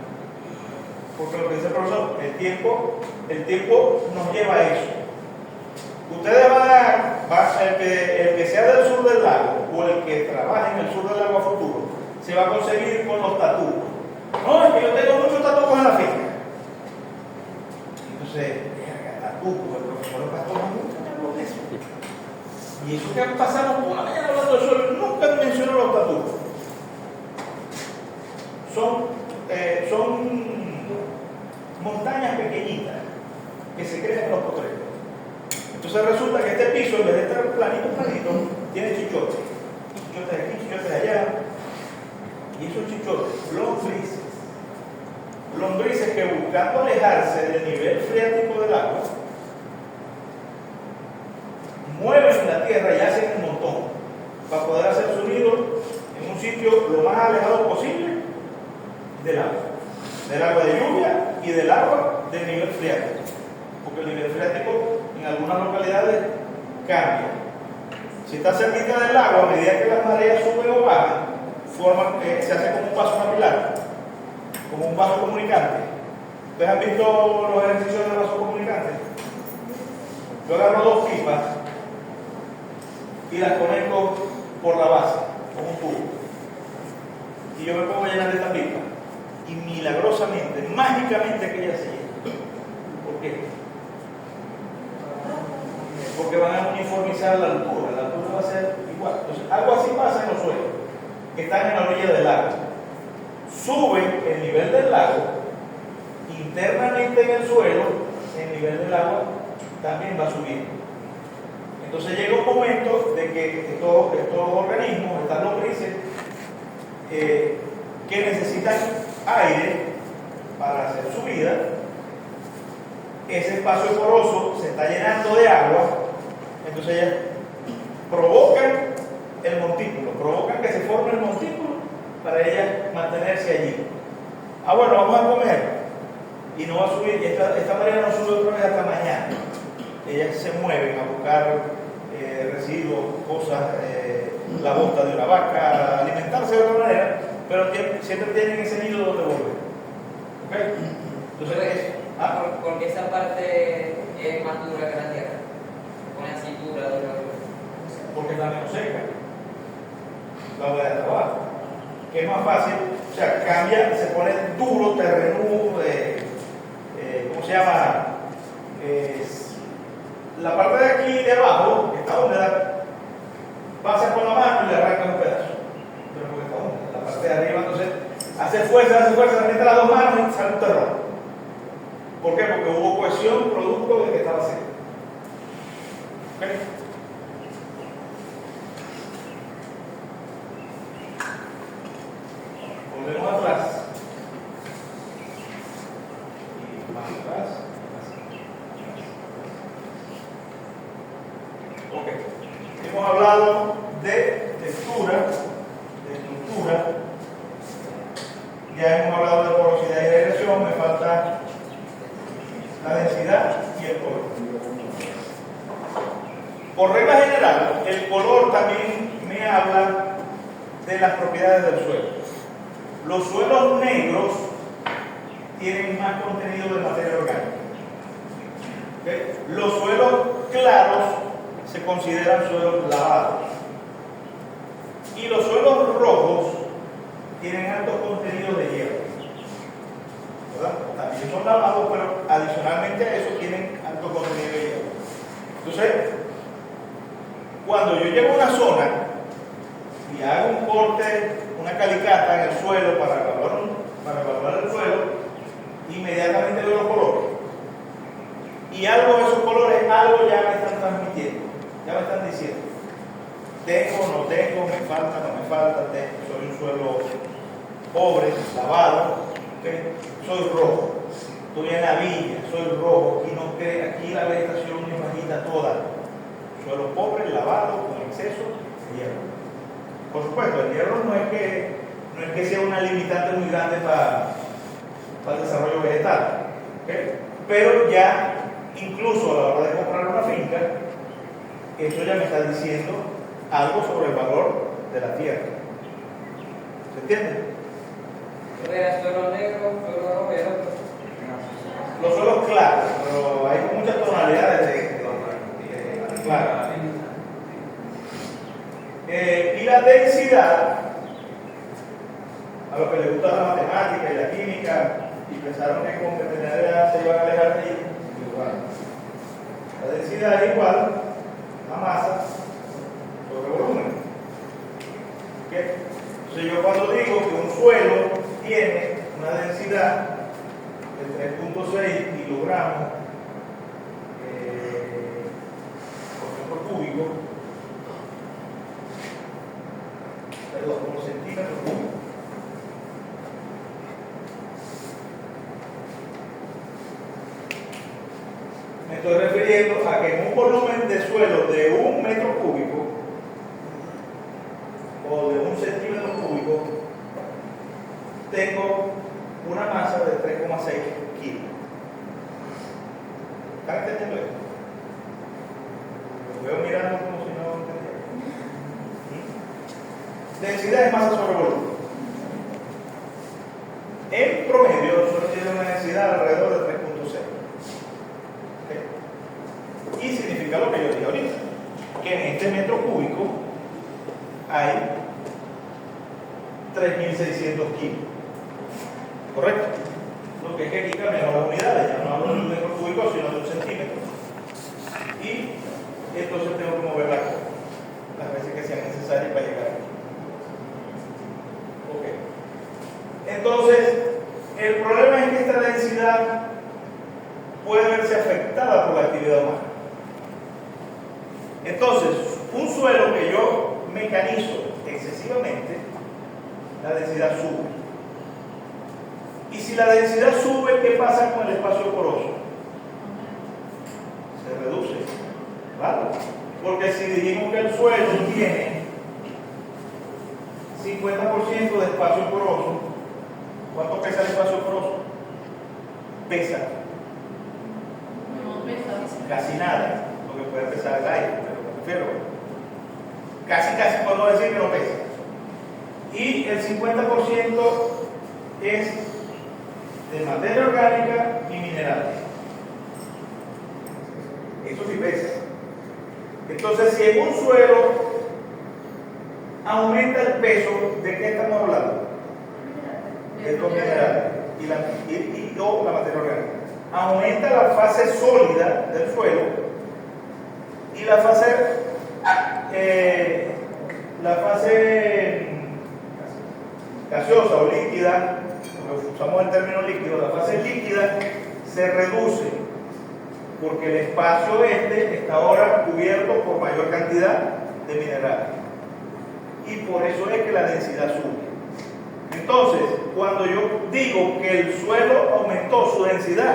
Porque lo que dice el profesor, el tiempo nos lleva a eso. Ustedes el que sea del sur del lago o el que trabaje en el sur del lago a futuro, se va a conseguir con los tatuos. No, es que yo tengo muchos tatuos en la finca. Entonces, tatuos, el profesor Pastor nunca me habló de eso. Y eso que pasamos por la mañana hablando de eso, nunca mencionó los tatuos. Son montañas pequeñitas que se crecen en los potreros. Entonces resulta que este piso, en vez de estar planito, tiene chichotes. Chichotes de aquí, chichotes de allá. Y esos chichotes, lombrices que buscando alejarse del nivel freático del agua, mueven la tierra y hacen un montón para poder hacer su nido en un sitio lo más alejado posible del agua de lluvia y del agua del nivel freático, porque el nivel freático en algunas localidades cambia. Si está cerquita del agua, a medida que las mareas suben o bajan, se hace como un vaso capilar, como un vaso comunicante. ¿Ustedes han visto los ejercicios del vaso comunicante? Yo agarro 2 pipas y las conecto por la base, con un tubo. Y yo me pongo a llenar esta pipa. Y milagrosamente, mágicamente aquella se llena. ¿Por qué? Porque van a uniformizar la altura va a ser igual. Entonces, algo así pasa en los suelos que están en la orilla del lago. Sube el nivel del lago internamente en el suelo, el nivel del agua también va subiendo. Entonces llega un momento de que estos organismos, estas lombrices, que necesitan aire para hacer su vida, ese espacio poroso se está llenando de agua, entonces ellas provocan el montículo, provocan que se forme el montículo para ellas mantenerse allí. Ah, bueno, vamos a comer y no va a subir, esta manera no sube otra vez hasta mañana. Ellas se mueven a buscar residuos, cosas, la bota de una vaca, alimentarse de otra manera, pero siempre tienen ese nido donde volver. ¿Ok? Entonces, porque esa parte es más dura que la tierra. Pone así dura. porque está menos seca la hora de trabajo, que es más fácil, o sea, cambia, se pone duro, terrenudo, ¿cómo se llama? La parte de aquí de abajo, que está húmeda, pasa con la mano y le arranca un pedazo, pero porque está húmeda. La parte de arriba, entonces, hace fuerza, mete las dos manos y sale un terror. ¿Por qué? Porque hubo cohesión producto de que estaba seco. ¿Ok? Volvemos atrás. Y más atrás. Ok. Hemos hablado de textura, de estructura. Ya hemos hablado de porosidad y agregación. Me falta la densidad y el color. Por regla general, el color también me habla de las propiedades del suelo. Los suelos negros tienen más contenido de materia orgánica. ¿Okay? Los suelos claros se consideran suelos lavados. Y los suelos rojos tienen altos contenidos de hierro. ¿Verdad? También son lavados, pero adicionalmente a eso tienen alto contenido de hierro. Entonces, cuando yo llego a una zona y hago un corte, una calicata en el suelo para evaluar el suelo, inmediatamente veo los colores. Y algo de esos colores, algo ya me están transmitiendo, ya me están diciendo. Tengo, no tengo, me falta, no me falta, soy un suelo pobre, lavado, ¿okay? Soy rojo, estoy en la villa, soy rojo, aquí la vegetación es bajita toda. Suelo pobre, lavado, con exceso de hierro. Por supuesto, el hierro no es que sea una limitante muy grande para el desarrollo vegetal, ¿okay? Pero ya, incluso a la hora de comprar una finca, eso ya me está diciendo algo sobre el valor de la tierra. ¿Se entiende? Suelo negro, suelo rojo y el otro. Los suelos claros, pero hay muchas tonalidades de claro. Y la densidad, a los que les gusta la matemática y la química y pensaron que con veterinaria se iban a alejar de ahí, igual. La densidad es igual a masa sobre volumen. ¿Okay? Entonces yo cuando digo que un suelo tiene una densidad de 3.6 kilogramos por metro cúbico, por centímetro cúbico. Me estoy refiriendo a que en un volumen de suelo de 1 metro cúbico o de 1 centímetro cúbico tengo una masa de 3,6 kilos. ¿Están entendiendo esto? Lo veo mirando como si no entendiera. Densidad es masa sobre volumen. En promedio, nosotros tenemos una densidad alrededor de 3.0. ¿Okay? Y significa lo que yo dije ahorita, que en este metro cúbico hay 3.600 kilos. ¿Correcto? Lo que es que aquí cambiamos las unidades, ya no hablo de un metro cúbico, sino de 1 centímetro. Y entonces tengo que mover las veces que sean necesarias para llegar aquí. Ok. Entonces, el problema es que esta densidad densidad puede verse afectada por la actividad humana. Entonces, un suelo que yo mecanizo excesivamente, la densidad sube. Y si la densidad sube, ¿qué pasa con el espacio poroso? Se reduce, ¿vale? Porque si dijimos que el suelo tiene 50% de espacio poroso, ¿cuánto pesa el espacio poroso? Pesa No pesa. casi nada, lo que puede pesar el aire, pero me refiero, casi podemos decir que no pesa. Y el 50% es de materia orgánica y minerales. Eso sí pesa. Entonces, si en un suelo aumenta el peso, ¿de qué estamos hablando? De los minerales y la materia orgánica. Aumenta la fase sólida del suelo y la fase gaseosa o líquida, porque usamos el término líquido, la fase líquida se reduce porque el espacio está ahora cubierto por mayor cantidad de minerales y por eso es que la densidad sube. Entonces, cuando yo digo que el suelo aumentó su densidad,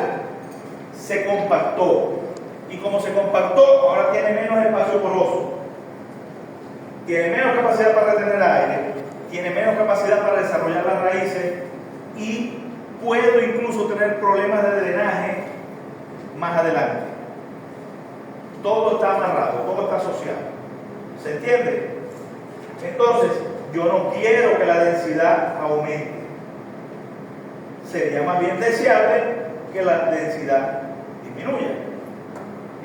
se compactó, y como se compactó, ahora tiene menos espacio poroso, tiene menos capacidad para retener aire, tiene menos capacidad para desarrollar las raíces y puedo incluso tener problemas de drenaje más adelante. Todo está amarrado, todo está asociado. ¿Se entiende? Entonces, yo no quiero que la densidad aumente. Sería más bien deseable que la densidad disminuya.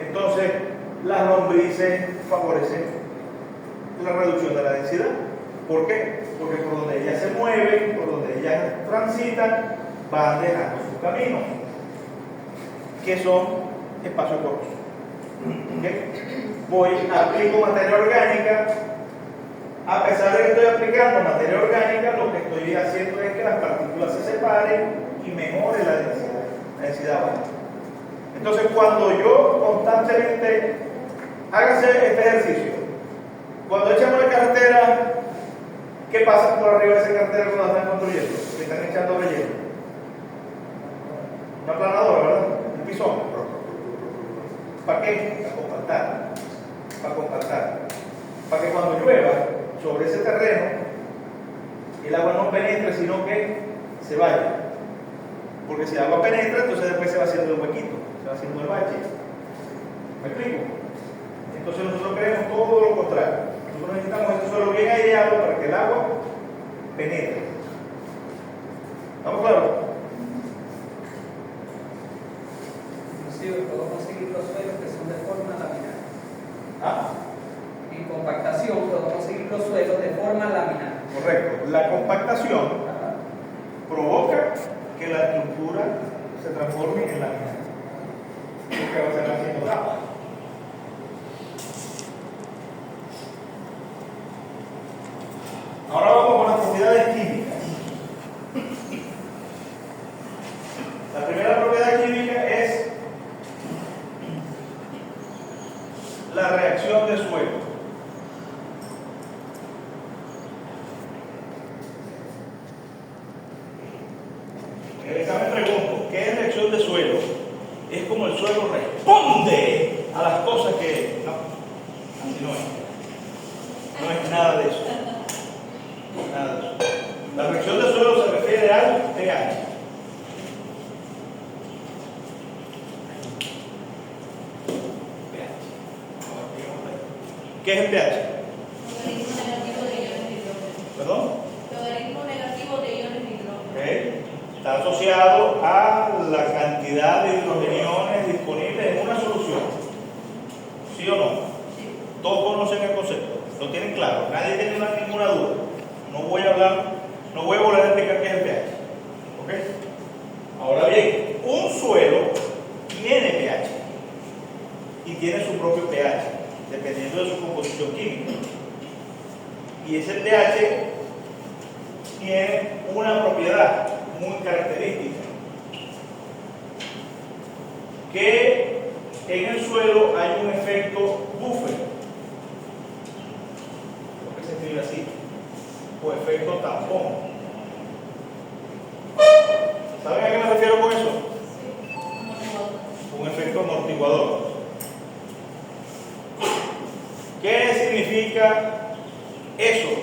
Entonces, las lombrices favorecen la reducción de la densidad. ¿Por qué? Porque por donde ellas se mueven, por donde ellas transitan, van dejando sus caminos, que son espacios porosos. ¿Okay? Aplico materia orgánica. A pesar de que estoy aplicando materia orgánica, lo que estoy haciendo es que las partículas se separen y mejore la densidad baja. Entonces, cuando yo constantemente, hágase este ejercicio, cuando echamos la carretera, ¿qué pasa por arriba de esa carretera cuando la están construyendo? Que están echando relleno. Una planadora, ¿verdad? Un pisón. ¿Para qué? Para compactar. Para compactar. Para que cuando llueva sobre ese terreno, el agua no penetre, sino que se vaya. Porque si el agua penetra, entonces después se va haciendo el huequito, se va haciendo el bache. ¿Me explico? Entonces nosotros queremos todo lo contrario. Nosotros necesitamos ese suelo bien aireado para que el agua penetre. ¿Estamos claros? Inclusive puedo conseguir los suelos que son de forma laminar. ¿Ah? En compactación puedo conseguir los suelos de forma laminar. Correcto. La compactación provoca que la estructura se transforme en laminar. Porque va a ser haciendo agua. Ahora vamos con las propiedades químicas. La primera propiedad química es la reacción de suelo. En el examen pregunto, ¿qué es reacción de suelo? Es como el suelo responde a las cosas que... No, así no es. No es nada de eso. Nada de eso. La reacción de suelo se refiere al pH. ¿Qué es el pH? Logaritmo negativo de iones de hidrógeno. ¿Perdón? Logaritmo negativo de iones de hidrógeno. Okay. Está asociado a la cantidad de hidrogeniones disponibles en una solución. ¿Sí o no? Sí. Todos conocen el concepto, lo tienen claro, nadie tiene ninguna duda. No voy a volver a explicar qué es el pH. ¿Ok? Ahora bien, un suelo tiene pH y tiene su propio pH, dependiendo de su composición química. Y ese pH tiene una propiedad muy característica. que en el suelo hay un efecto buffer, lo que se escribe así, o efecto tampón. ¿Saben a qué me refiero con eso? Un efecto amortiguador. ¿Qué significa eso? Que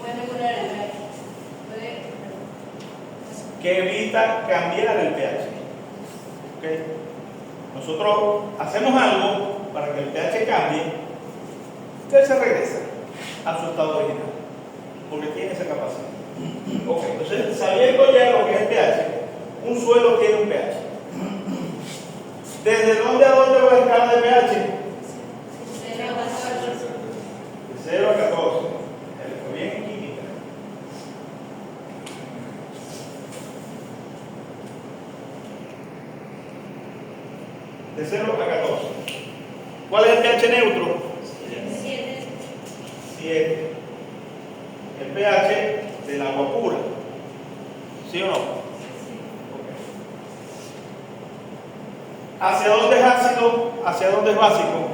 puede regular el pH. Que evita cambiar el pH. ¿Okay? Nosotros hacemos algo para que el pH cambie, que él se regresa a su estado original, porque tiene esa capacidad. Okay, entonces, sabiendo ya lo que es el pH, un suelo tiene un pH. ¿Desde dónde a dónde va la escala de pH? De 0 a 14. Fue bien en química. De 0 a 14. ¿Cuál es el pH neutro? 7. El pH del agua pura. ¿Sí o no? Okay. ¿Hacia dónde es ácido? ¿Hacia dónde es básico?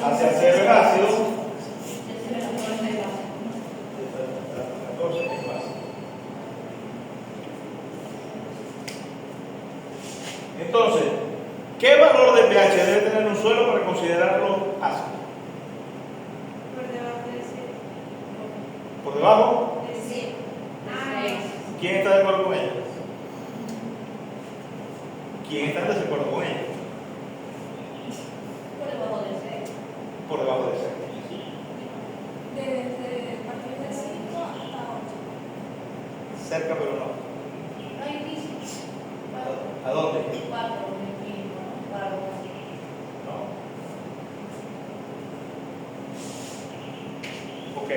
Hacia 0 es ácido. 14 es básico. Entonces, ¿qué valor de pH debe tener un suelo para considerarlo ácido? ¿Por debajo? ¿Quién está de acuerdo con ella? ¿Quién está en desacuerdo con ella? Por debajo de 6. Desde partir de 5 hasta 8. Cerca, pero no. ¿A dónde? No. Ok.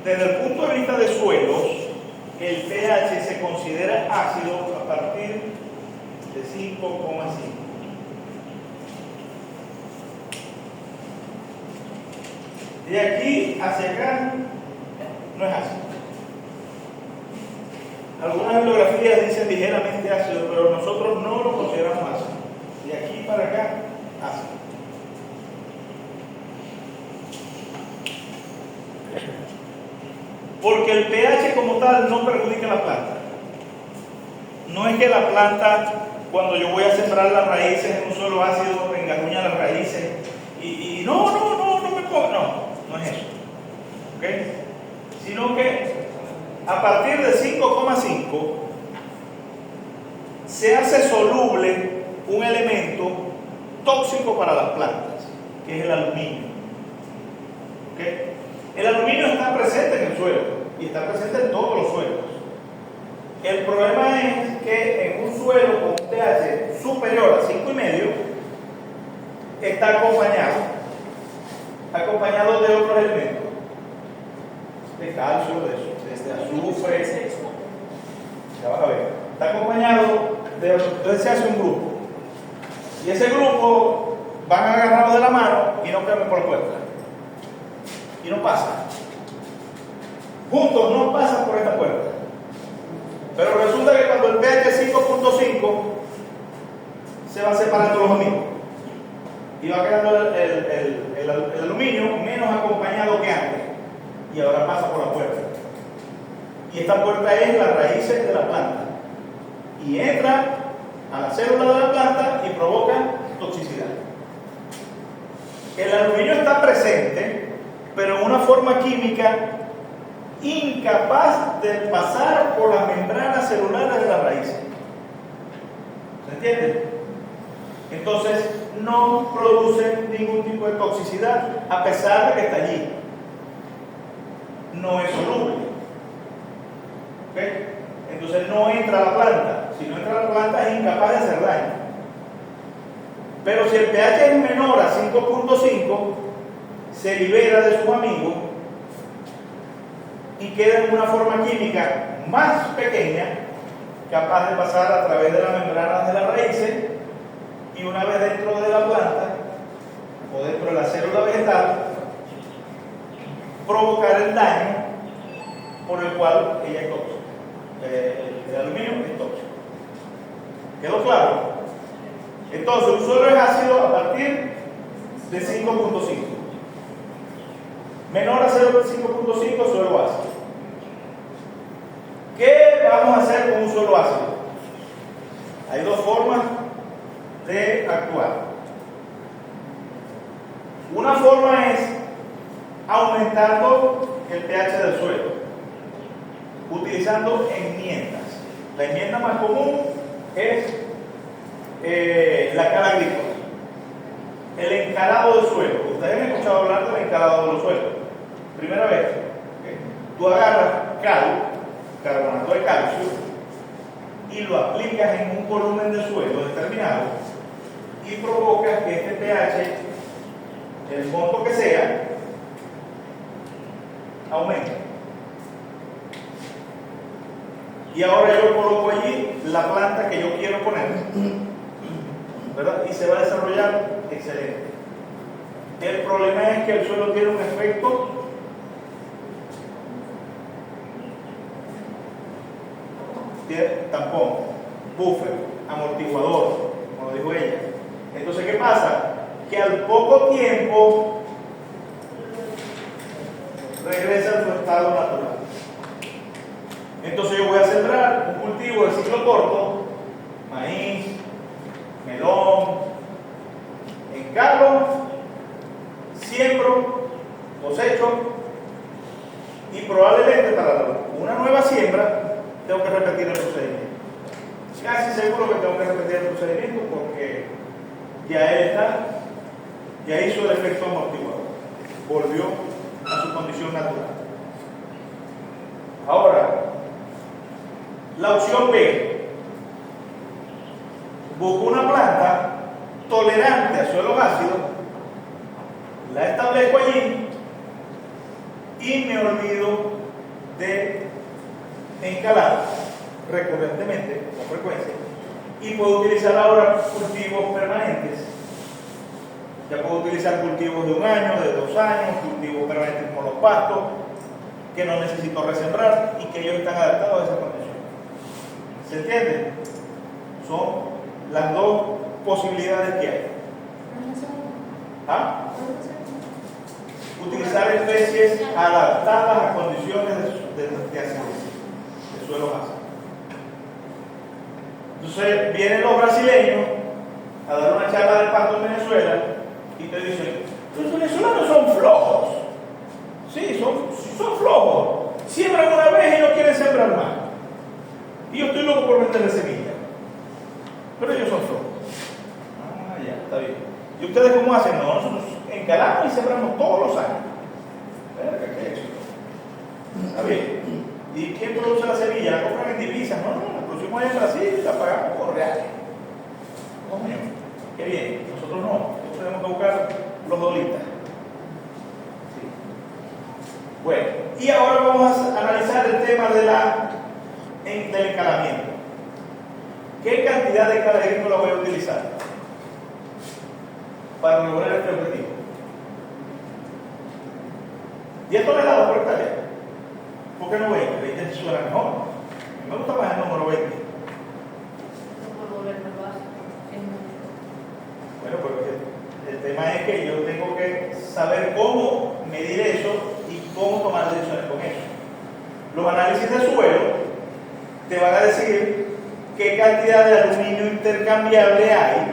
Desde el punto de vista de suelos, el pH se considera ácido a partir de 5,5. De aquí hacia acá no es ácido. Algunas bibliografías dicen ligeramente ácido, pero nosotros no lo consideramos ácido. De aquí para acá, ácido. Porque el pH como tal no perjudica a la planta. No es que la planta, cuando yo voy a sembrar las raíces en un suelo ácido, engarruña las raíces y no me come. No es eso. ¿Ok? Sino que a partir de 5,5 se hace soluble un elemento tóxico para las plantas, que es el aluminio. ¿Ok? El aluminio está presente en el suelo y está presente en todos los suelos. El problema es que en un suelo con un pH superior a 5,5 está acompañado de otros elementos, de calcio, de azufre, ya vas a ver, está acompañado de otros. Entonces se hace un grupo y ese grupo van agarrados de la mano y no quedan por la puerta y no pasan juntos, no pasan por esta puerta. Pero resulta que cuando el pH es 5,5 se van separando los amigos y va quedando el aluminio menos acompañado que antes y ahora pasa por la puerta. Y esta puerta es las raíces de la planta y entra a la célula de la planta y provoca toxicidad. El aluminio está presente, pero en una forma química incapaz de pasar por las membranas celulares de las raíces. ¿Se entiende? Entonces no produce ningún tipo de toxicidad a pesar de que está allí. No es soluble. ¿Ok? Entonces no entra a la planta. Si no entra a la planta es incapaz de hacer daño. Pero si el pH es menor a 5,5 se libera de sus amigos y queda en una forma química más pequeña, capaz de pasar a través de las membranas de las raíces y una vez dentro de la planta o dentro de la célula vegetal provocar el daño por el cual ella es tóxica. el aluminio es tóxico. ¿Quedó claro? Entonces, un suelo es ácido a partir de 5.5. Menor a 0.5.5, suelo ácido. ¿Qué vamos a hacer con un suelo ácido? Hay dos formas de actuar. Una forma es aumentando el pH del suelo, utilizando enmiendas. La enmienda más común es la cal agrícola. El encalado del suelo. Ustedes han escuchado hablar del encalado del suelo. Primera vez. ¿Okay? Tú agarras cal, carbonato de calcio, y lo aplicas en un volumen de suelo determinado y provocas que este pH, el monto que sea, aumente. Y ahora yo coloco allí la planta que yo quiero poner, ¿verdad? Y se va a desarrollar excelente. El problema es que el suelo tiene un efecto tampón, buffer, amortiguador, como dijo ella. Entonces, ¿qué pasa? Que al poco tiempo regresa a su estado natural. Entonces yo voy a sembrar un cultivo de ciclo corto, maíz, melón, encalo, siembro, cosecho, y probablemente para una nueva siembra tengo que repetir el procedimiento. Casi seguro que tengo que repetir el procedimiento porque ya él ya hizo el efecto amortiguador, volvió a su condición natural. Ahora, la opción B, busco una planta tolerante a suelos ácidos, la establezco allí y me olvido de encalar recurrentemente, con frecuencia, y puedo utilizar ahora cultivos permanentes. Ya puedo utilizar cultivos de 1 año, de 2 años, cultivos permanentes como los pastos, que no necesito resembrar y que ellos están adaptados a esa condición. ¿Se entiende? Son las dos posibilidades que hay. ¿Ah? Utilizar especies adaptadas a condiciones de acidez, de suelo ácido. Entonces vienen los brasileños a dar una charla de pasto en Venezuela y te dicen: los venezolanos son flojos. Sí, son flojos. Siembran una vez y no quieren sembrar más. Y yo estoy loco por meterle semilla. Pero ellos son flojos. Ah, ya, está bien. ¿Y ustedes cómo hacen? No, nosotros encalamos y sembramos todos los años. ¿Qué es eso? Está bien. ¿Y quién produce la semilla? La compran en divisas. No, la producimos allá en Brasil y la pagamos con reales. Coño, qué bien. Nosotros no. Nosotros tenemos que buscar los dolitas. Sí. Bueno, y ahora vamos a analizar el tema del encalamiento. ¿Qué cantidad de cal agrícola voy a utilizar para lograr este objetivo? 10 toneladas por hectárea. ¿Por qué no 20? 20 suena mejor. A mí me gusta más el número 20. Bueno, pues el tema es que yo tengo que saber cómo medir eso y cómo tomar decisiones con eso. Los análisis de suelo te van a decir qué cantidad de aluminio intercambiable hay,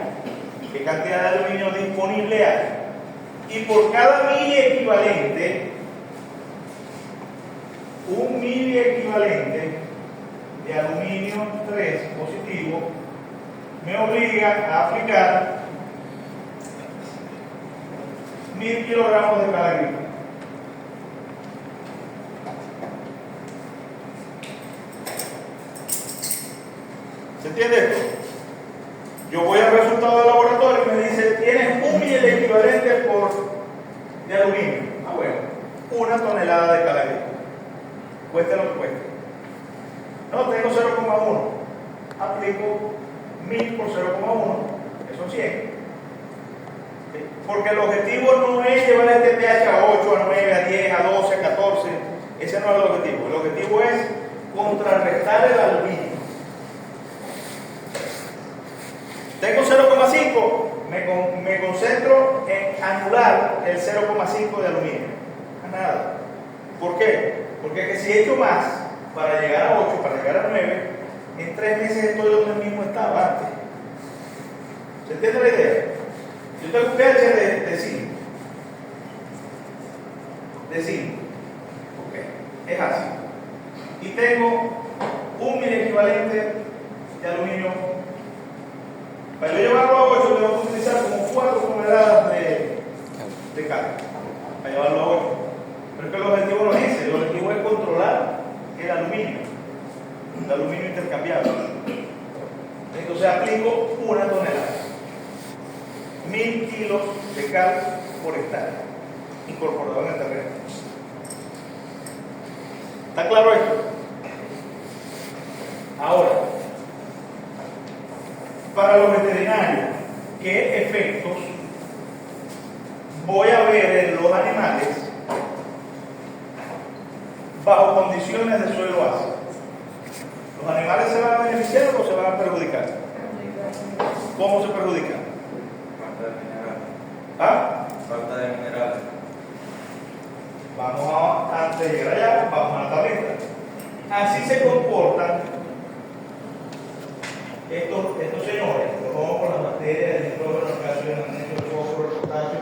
qué cantidad de aluminio disponible hay, y por cada mili equivalente, un mili equivalente de aluminio 3 positivo me obliga a aplicar 1000 kilogramos de cal agrícola. ¿Se entiende esto? Yo voy al resultado del laboratorio y me dice: tienes 1 mil equivalente de aluminio. Ah, bueno, 1 tonelada de cal agrícola. Cueste lo que cueste. No, tengo 0,1. Aplico 1000 por 0,1, que son 100. ¿Sí? Porque el objetivo no es llevar este pH a 8, a 9, a 10, a 12, a 14. Ese no es el objetivo. El objetivo es contrarrestar el anular el 0,5 de aluminio. Nada. ¿Por qué? Porque que si he hecho más para llegar a 8, para llegar a 9, en 3 meses estoy donde mismo estaba antes. ¿Se entiende la idea? Yo tengo un pH de 5. De 5. Ok. Es así. Y tengo un miliequivalente de aluminio. Para yo llevarlo a 8, tengo que utilizar como 4 toneladas de cal. Para llevarlo a 8. Pero es que el objetivo no es ese. El objetivo es controlar el aluminio intercambiable. Entonces aplico 1 tonelada. 1000 kilos de cal por hectárea incorporado en el terreno. ¿Está claro esto? Ahora, para los veterinarios, ¿qué efectos voy a ver en los animales bajo condiciones de suelo ácido? ¿Los animales se van a beneficiar o se van a perjudicar? ¿Cómo se perjudican? Falta de minerales. ¿Ah? Falta de minerales. Antes de llegar allá, vamos a la tableta. Así se comportan estos señores, los vamos con las bacterias, el nitrógeno, el calcio, el magnesio, el fósforo, el potasio,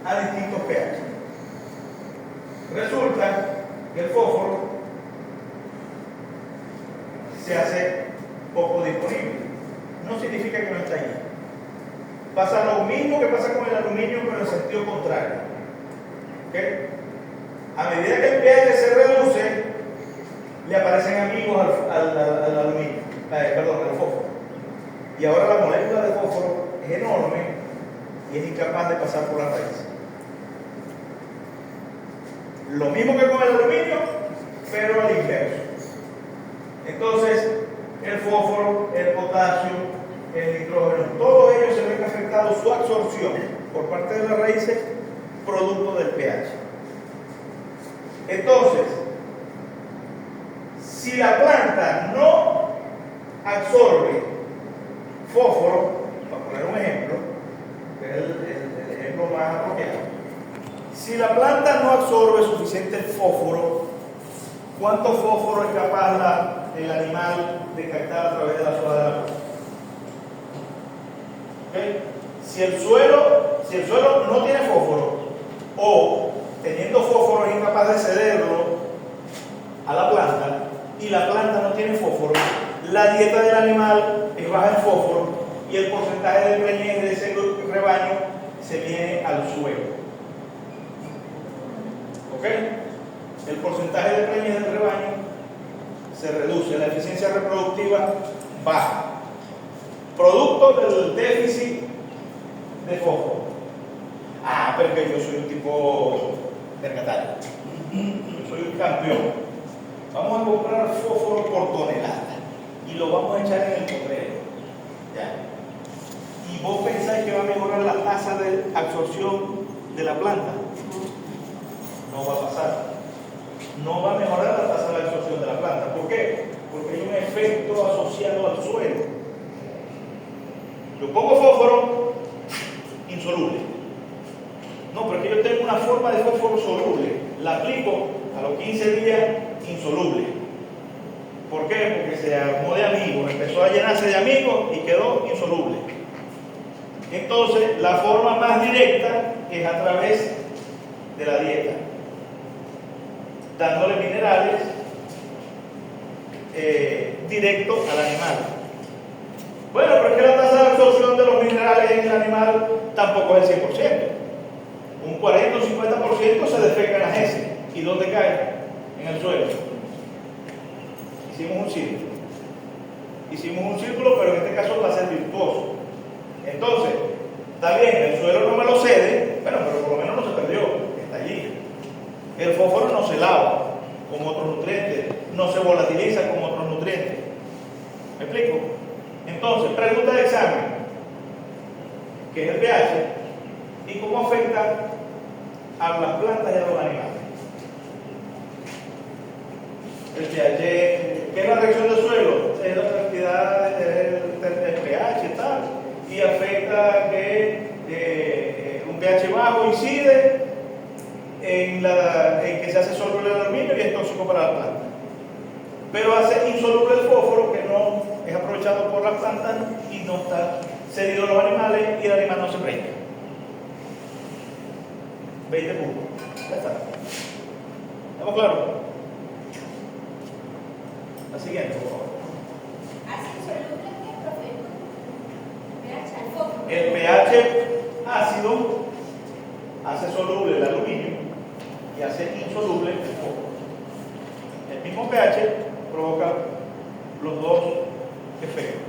a distintos pH. Resulta que el fósforo se hace poco disponible. No significa que no está allí. Pasa lo mismo que pasa con el aluminio, pero en el sentido contrario. ¿Okay? A medida que el pH se reduce, le aparecen amigos al aluminio, al fósforo. Y ahora la molécula de fósforo es enorme y es incapaz de pasar por la raíz. Lo mismo que con el aluminio, pero al inverso. Entonces, el fósforo, el potasio, el nitrógeno, todos ellos se ven afectados su absorción por parte de las raíces, producto del pH. Entonces, si la planta no absorbe fósforo, para poner un ejemplo, que es el ejemplo más apropiado, si la planta no absorbe suficiente fósforo, ¿cuánto fósforo es capaz el animal de captar a través de la hoja de la planta? ¿Okay? Si el suelo no tiene fósforo, o teniendo fósforo es incapaz de cederlo a la planta, y la planta no tiene fósforo, la dieta del animal es baja en fósforo y el porcentaje de preñez de ese rebaño se viene al suelo. ¿Ok? El porcentaje de preñez del rebaño se reduce, la eficiencia reproductiva baja, producto del déficit de fósforo. Pero que yo soy un tipo mercatario, yo soy un campeón. Vamos a comprar fósforo por tonelada y lo vamos a echar en el potrero. ¿Ya? ¿Y vos pensáis que va a mejorar la tasa de absorción de la planta? No va a pasar. No va a mejorar la tasa de absorción de la planta. ¿Por qué? Porque hay un efecto asociado al suelo. Yo pongo fósforo insoluble. No, pero es que yo tengo una forma de fósforo soluble. La aplico a los 15 días insoluble. ¿Por qué? Porque se armó de amigos, empezó a llenarse de amigos y quedó insoluble. Entonces, la forma más directa es a través de la dieta, dándole minerales directos al animal. Bueno, pero es que la tasa de absorción de los minerales en el animal tampoco es el 100%. Un 40 o 50% se defeca en las heces. ¿Y dónde cae? En el suelo. Hicimos un círculo, pero en este caso va a ser virtuoso. Entonces, está bien, el suelo no me lo cede, pero por lo menos no se perdió, está allí. El fósforo no se lava como otros nutrientes, no se volatiliza como otros nutrientes. ¿Me explico? Entonces, pregunta de examen, ¿qué es el pH? ¿Y cómo afecta a las plantas y a los animales? El pH, ¿qué es la reacción del suelo? Es la cantidad del pH y tal, y afecta que un pH pH bajo incide en que se hace soluble el aluminio y es tóxico para la planta. Pero hace insoluble el fósforo, que no es aprovechado por las plantas y no está cedido a los animales y el animal no se prende. 20 puntos. Ya está. ¿Estamos claros? La siguiente, por favor. El pH ácido hace soluble el aluminio y hace insoluble el fósforo. El mismo pH provoca los dos efectos.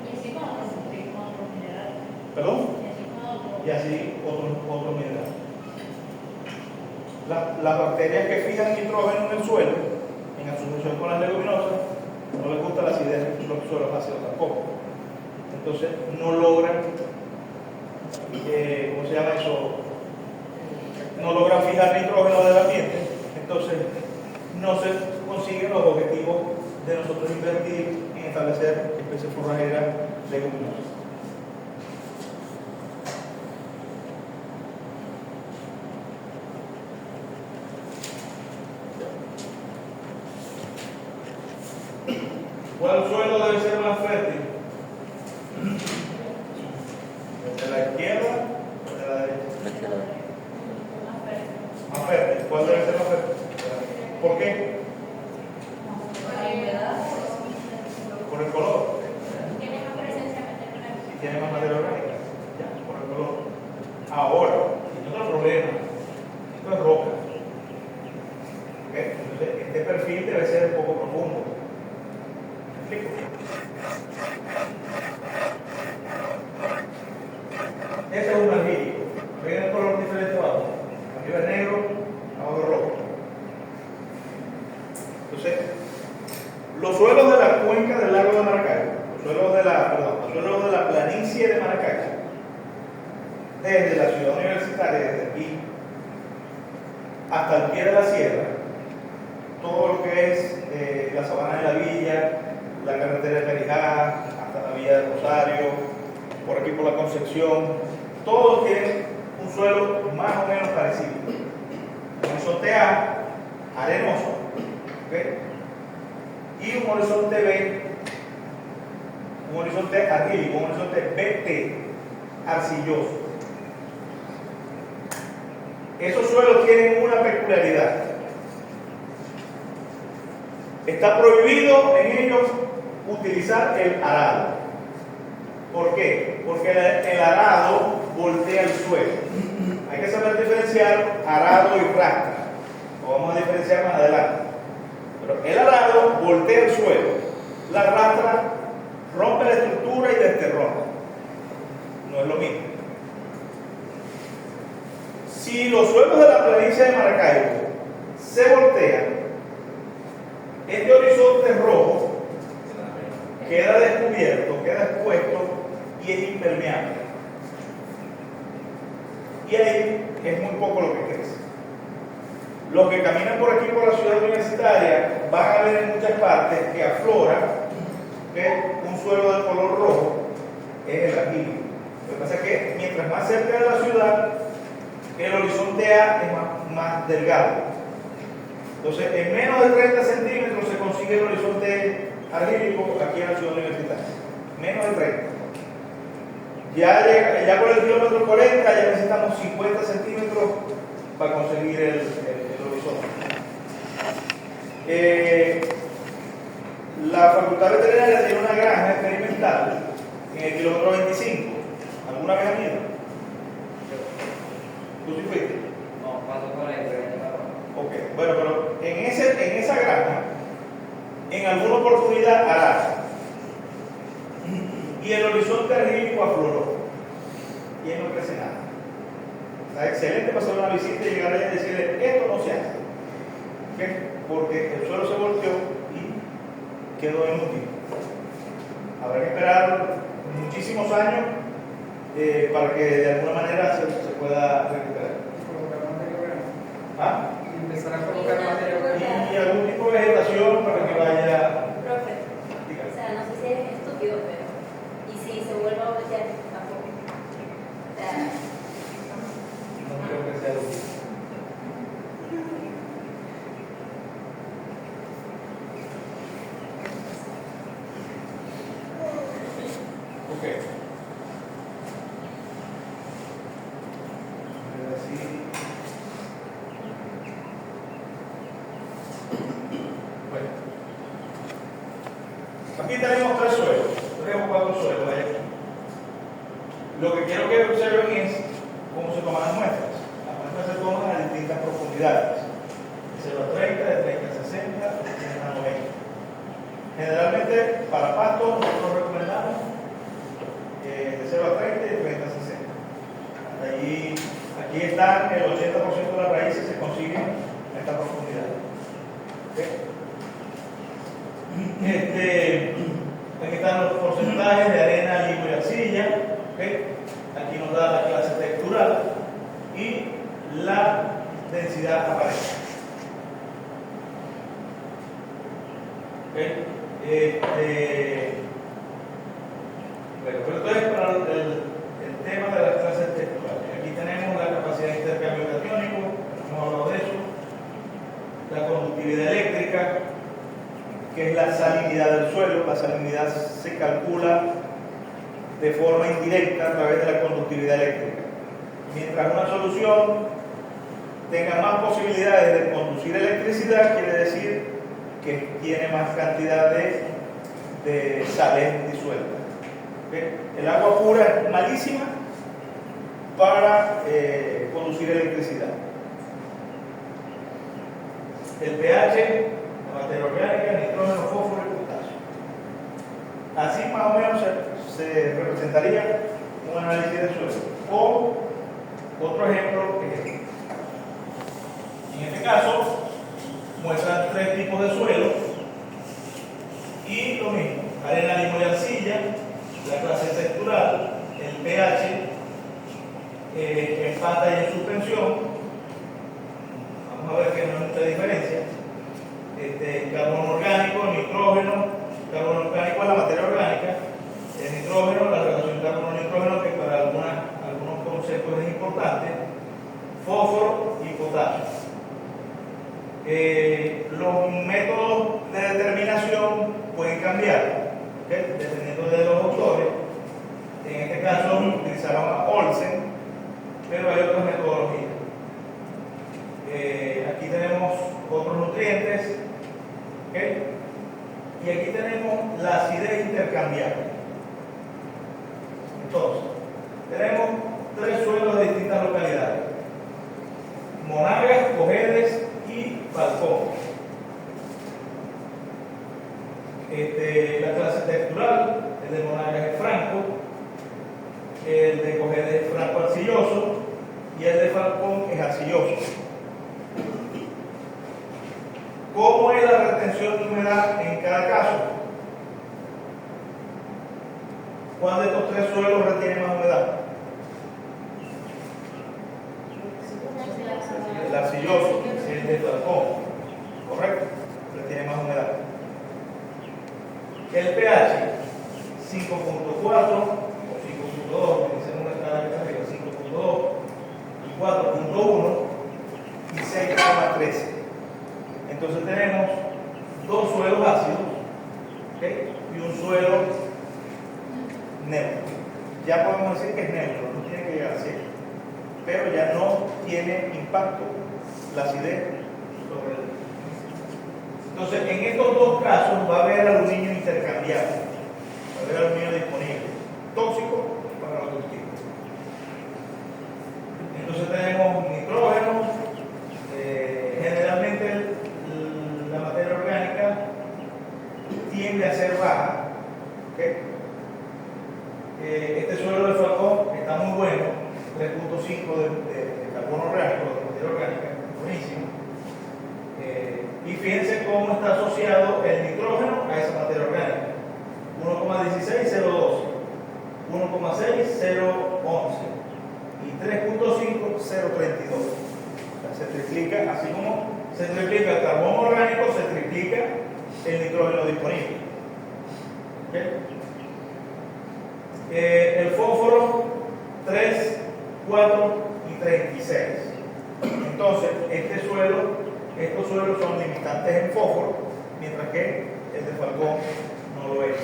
Y así con otros minerales. ¿Perdón? Y así con otros. Y así otros minerales. Las bacterias que fijan nitrógeno en el suelo, en asociación con las leguminosas, no les gusta la acidez de los suelos ácidos tampoco. Entonces no logran, ¿cómo se llama eso? No logran fijar nitrógeno del ambiente. Entonces no se consiguen los objetivos de nosotros invertir en establecer especies forrajeras leguminosas. ¿Cuál suelo debe ser más fértil? ¿De la izquierda o de la derecha? Más fértil. ¿Cuál debe ser más fértil? ¿Por qué? Por el color. Tiene más presencia materna. Si tiene más materia orgánica. Ya, por el color. Ahora, si no hay problema, esto es roca. ¿Ok? Entonces, este perfil debe ser un poco profundo. ¿Me explico? Este es un argílico. ¿Ven el color diferente abajo? Arriba es negro, abajo es rojo. Entonces, los suelos de la cuenca del lago de Maracaibo, los suelos de la planicie de Maracaibo, desde la ciudad universitaria, desde aquí hasta el pie de la sierra, todo lo que es la sabana de la villa, la carretera de Perijá, hasta la villa de Rosario, por aquí por la Concepción, todos tienen un suelo más o menos parecido. Un horizonte A, arenoso, ¿okay? Y un horizonte B, un horizonte argílico, un horizonte BT, arcilloso. Esos suelos tienen una peculiaridad. Está prohibido en ellos utilizar el arado. ¿Por qué? Porque el arado voltea el suelo. Hay que saber diferenciar arado y rastra. Lo vamos a diferenciar más adelante. Pero el arado voltea el suelo. La rastra rompe la estructura y desterrona. No es lo mismo. Si los suelos de la planicie de Maracaibo se voltean, este horizonte rojo queda descubierto, queda expuesto y es impermeable. Y ahí es muy poco lo que crece. Los que caminan por aquí por la ciudad universitaria van a ver en muchas partes que aflora un suelo de color rojo, es el argílico. Lo que pasa es que mientras más cerca de la ciudad, el horizonte A es más delgado. Entonces, en menos de 30 centímetros se consigue el horizonte argílico aquí en la ciudad universitaria. Menos de 30. Ya por el kilómetro 40 ya necesitamos 50 centímetros para conseguir el horizonte. La Facultad Veterinaria tiene una granja experimental en el kilómetro 25. ¿Alguna vez han ido? ¿Tú sí fuiste? No, paso por ahí, pero ya está. Ok, bueno, pero en esa granja, en alguna oportunidad hará. Y el horizonte argílico afloró. Y ahí no crece nada. Está excelente para hacer una visita y llegar allá y decirle, esto no se hace. ¿Okay? Porque el suelo se volteó y quedó inútil. Habrá que esperar muchísimos años para que de alguna manera se pueda recuperar. ¿Ah? Empezar a colocar materia orgánica. Y algún tipo de vegetación para que vaya. Profe, o sea, no sé si es estúpido, pero ¿y si se vuelve a voltear tampoco? O sea, Aquí tenemos 3 suelos, 3 o 4 suelos. Lo que quiero que observen es cómo se toman las muestras. Las muestras se toman a distintas profundidades. De 0 a 30, de 30 a 60, de 60 a 90. Generalmente, para pastos, nosotros recomendamos de 0 a 30 y de 30 a 60. Aquí están el 80% de las raíces se consiguen a esta profundidad. ¿Okay? Aquí están los porcentajes de arena, limo y arcilla. ¿Okay? Aquí nos da la clase textural y la densidad aparente. ¿Okay? Bueno, pero esto es para el tema de las clases texturales. Aquí tenemos la capacidad de intercambio catiónico, hemos hablado de eso, la conductividad eléctrica, que es la salinidad del suelo. La salinidad se calcula de forma indirecta a través de la conductividad eléctrica. Mientras una solución tenga más posibilidades de conducir electricidad, quiere decir que tiene más cantidad de sales disueltas. ¿Okay? El agua pura es malísima para conducir electricidad. El pH, la materia orgánica, nitrógeno, fósforo y potasio. Así más o menos se representaría un análisis de suelo. O otro ejemplo que es este. En este caso muestran 3 tipos de suelo y lo mismo: arena, limo y arcilla, la clase textural, el pH, en pata y en suspensión. Vamos a ver que no hay mucha diferencia. Carbono orgánico, nitrógeno. Carbono orgánico es la materia orgánica. El nitrógeno, la relación carbono-nitrógeno, que para algunos conceptos es importante. Fósforo y potasio. Los métodos de determinación pueden cambiar, ¿okay? Dependiendo de los autores. En este caso utilizaron a Olsen, pero hay otras metodologías. Aquí tenemos otros nutrientes, ¿okay? Y aquí tenemos la acidez intercambiable. Entonces, tenemos 3 suelos de distintas localidades: Monagas, Cojedes y Falcón. La clase textural, el de Monagas es franco, el de Cojedes es franco arcilloso y el de Falcón es arcilloso. ¿Cómo es la retención de humedad en cada caso? ¿Cuál de estos 3 suelos retiene más humedad? El arcilloso, el de Falcón, ¿correcto? Retiene más humedad. El pH 5.4 o 5.2, utilicemos una escala que está arriba, 5.2 y 4.1 y 6.13. Entonces tenemos 2 suelos ácidos, ¿okay? Y un suelo neutro. Ya podemos decir que es neutro, no tiene que llegar a 100, pero ya no tiene impacto la acidez sobre el. Entonces, en estos 2 casos va a haber aluminio intercambiable, va a haber aluminio disponible, tóxico para los cultivos. Entonces tenemos nitrógeno. Generalmente la materia orgánica tiende a ser baja. ¿Okay? Este suelo de Falcón está muy bueno, 3.5 de carbono orgánico, de materia orgánica, buenísimo. Y fíjense cómo está asociado el nitrógeno a esa materia orgánica: 1,16, 0,12, 1,6, 0,11 y 3,5, 0,32. Se triplica, así como se triplica el carbono orgánico, se triplica el nitrógeno disponible. ¿Okay? El fósforo 3, 4 y 36. Entonces, estos suelos son limitantes en fósforo, mientras que el de Falcón no lo es.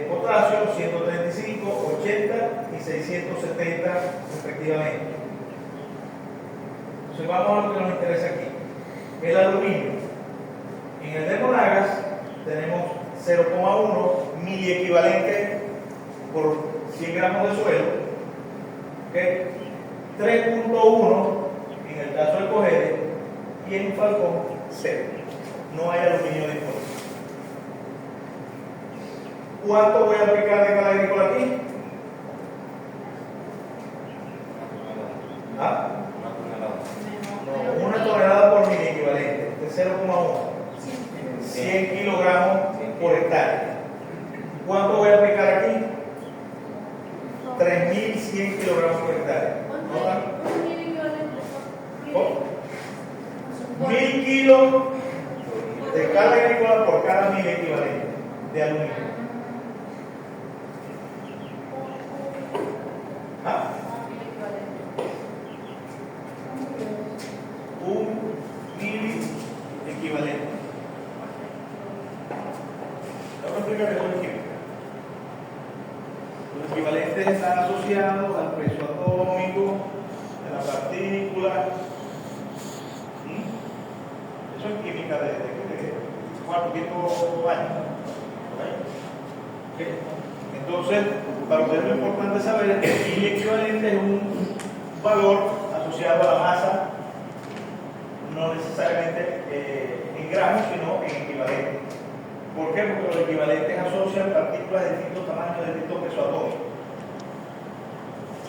Potasio 135, 80 y 670 respectivamente. Entonces vamos a lo que nos interesa aquí: el aluminio. En el de Monagas tenemos 0,1 miliequivalente por 100 gramos de suelo, ¿okay? 3,1 en el caso del Cogede, y en Falcón 0. No hay aluminio disponible. ¿Cuánto voy a aplicar de cal agrícola aquí? ¿Ah? No, 1 tonelada por mil equivalente, de 0,1. 100 kilogramos por hectárea. ¿Cuánto voy a aplicar aquí? 3.100 kilogramos por hectárea. ¿Notan? 1.000 kilos de cal agrícola por cada 1.000 equivalente de aluminio. ¿Ah? 1.000 equivalente. Vamos a explicar el ejemplo. Los equivalentes están asociados al peso atómico de la partícula. Eso es química de cuarto, quinto año. ¿Okay? Entonces, para ustedes lo importante saber es que el equivalente es un valor asociado a la masa, no necesariamente en gramos, sino en equivalente. ¿Por qué? Porque los equivalentes asocian partículas de distintos tamaños, de distintos pesos atómicos.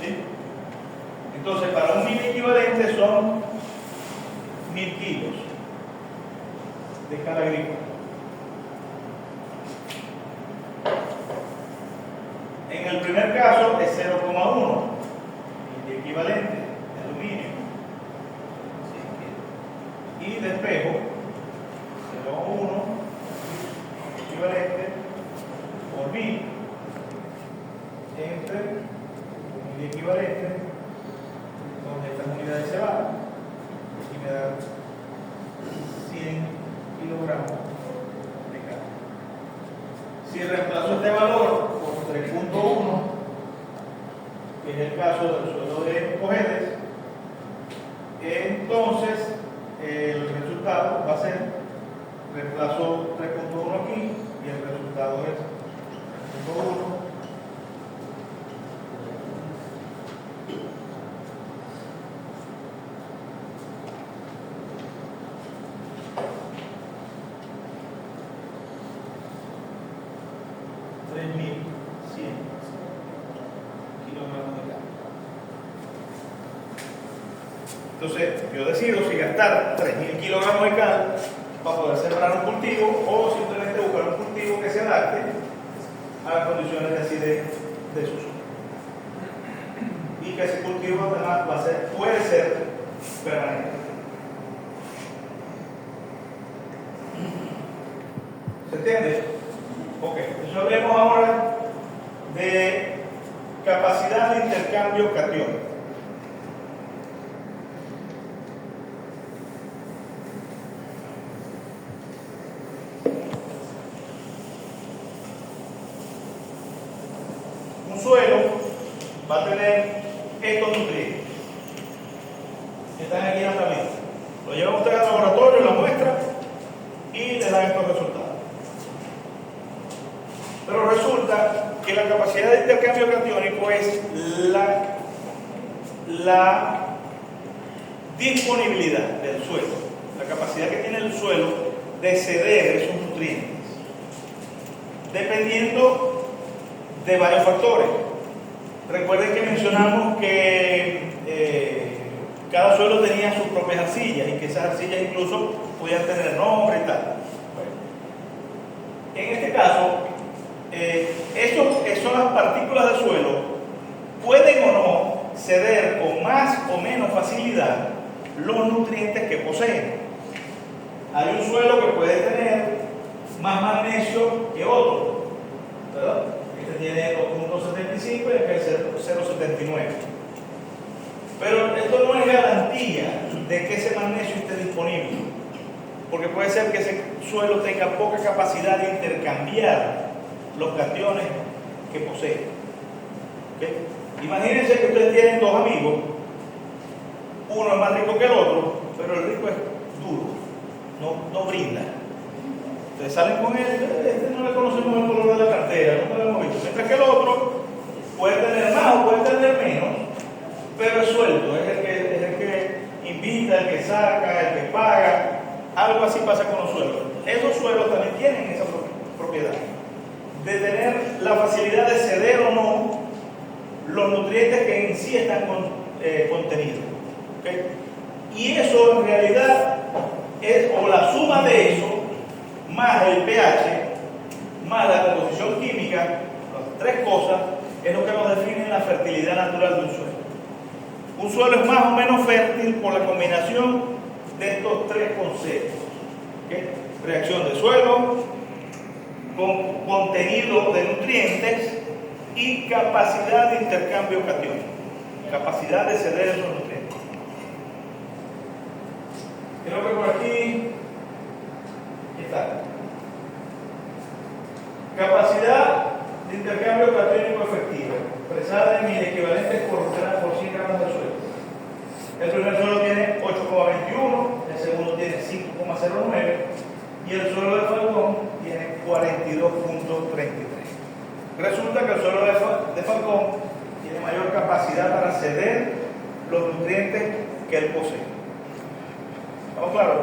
¿Sí? Entonces, para un 1.000 equivalente son 1.000 kilos de cal agrícola. En el primer caso es 0,1 el equivalente de aluminio y de espejo 0,1 equivalente por 1.000 entre 1.000 equivalente, donde estas unidades se van y me da 100 kilogramos de cal. Si reemplazo este valor por 3,1, que es el caso del suelo de Cojedes, entonces el resultado va a ser, reemplazo 3,1 aquí y el resultado es 3,1. Entonces, yo decido si gastar 3.000 kilogramos de cal para poder sembrar un cultivo o simplemente buscar un cultivo que se adapte a las condiciones de así de su suelo. Y que ese cultivo además puede ser permanente. ¿Se entiende? Ok, entonces hablemos ahora de capacidad de intercambio catiónico. Un suelo va a tener estos nutrientes que están aquí en la tablita. Lo llevan ustedes al laboratorio, la muestra y les dan estos resultados. Pero resulta que la capacidad de intercambio catiónico es la disponibilidad del suelo, la capacidad que tiene el suelo de ceder esos nutrientes, dependiendo de varios factores. Recuerden que mencionamos que cada suelo tenía sus propias arcillas y que esas arcillas incluso podían tener nombre y tal. Bueno, en este caso, son las partículas de suelo, pueden o no ceder con más o menos facilidad los nutrientes que poseen. Hay un suelo que puede tener más magnesio que otro, ¿verdad? Este tiene 2.75 y este es 0.79. Pero esto no es garantía de que ese magnesio esté disponible, porque puede ser que ese suelo tenga poca capacidad de intercambiar los cationes que posee. ¿Okay? Imagínense que ustedes tienen dos amigos, uno es más rico que el otro, pero el rico es duro, no brinda. Ustedes salen con él, este no le conocemos el color de la cartera, no lo hemos visto. Mientras que el otro puede tener más o puede tener menos, pero es suelto, es el que invita, el que saca, el que paga. Algo así pasa con los suelos. Esos suelos también tienen esa propiedad de tener la facilidad de ceder o no los nutrientes que en sí están contenidos. ¿Okay? Y eso en realidad es o la suma de eso más el pH más la composición química, las tres cosas, es lo que nos define la fertilidad natural de un suelo. Un suelo es más o menos fértil por la combinación de estos tres conceptos. ¿Okay? Reacción de suelo, con contenido de nutrientes y capacidad de intercambio catiónico, capacidad de ceder esos nutrientes. Creo que por aquí está. Capacidad de intercambio catiónico efectivo, expresada en el equivalente por 100 gramos de suelo. El primer suelo tiene 8,21, el segundo tiene 5,09 y el suelo de Falcón tiene 42,33. Resulta que el suelo de Falcón tiene mayor capacidad para ceder los nutrientes que él posee. ¿Estamos claros?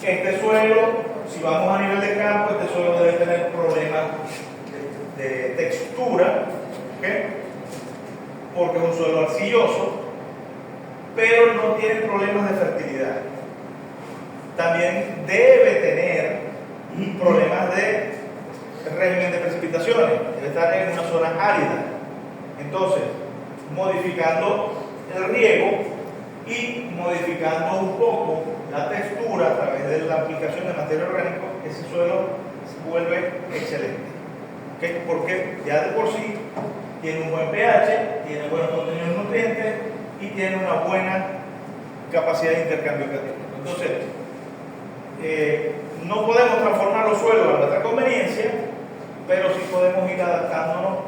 Este suelo, si vamos a nivel de campo, este suelo debe tener problemas de textura, ¿okay? Porque es un suelo arcilloso, pero no tiene problemas de fertilidad. También debe tener problemas de régimen de precipitaciones, debe estar en una zona árida. Entonces, modificando el riego y modificando un poco la textura a través de la aplicación de materia orgánica, ese suelo se vuelve excelente. ¿Okay? Porque ya de por sí tiene un buen pH, tiene buenos contenidos de nutrientes y tiene una buena capacidad de intercambio catiónico. Entonces, no podemos transformar los suelos a nuestra conveniencia, pero sí podemos ir adaptándonos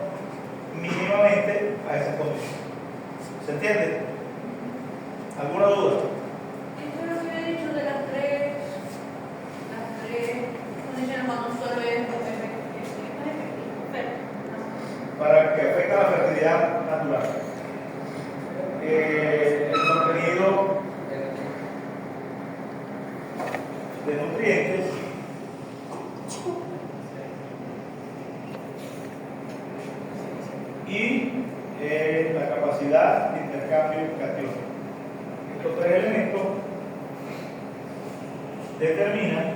mínimamente a esas condiciones. ¿Se entiende? ¿Alguna duda? Esto es lo que he dicho de las tres condiciones cuando un suelo es Para que afecte a la fertilidad natural. El contenido de nutrientes y la capacidad de intercambio catiónico. Estos tres elementos determinan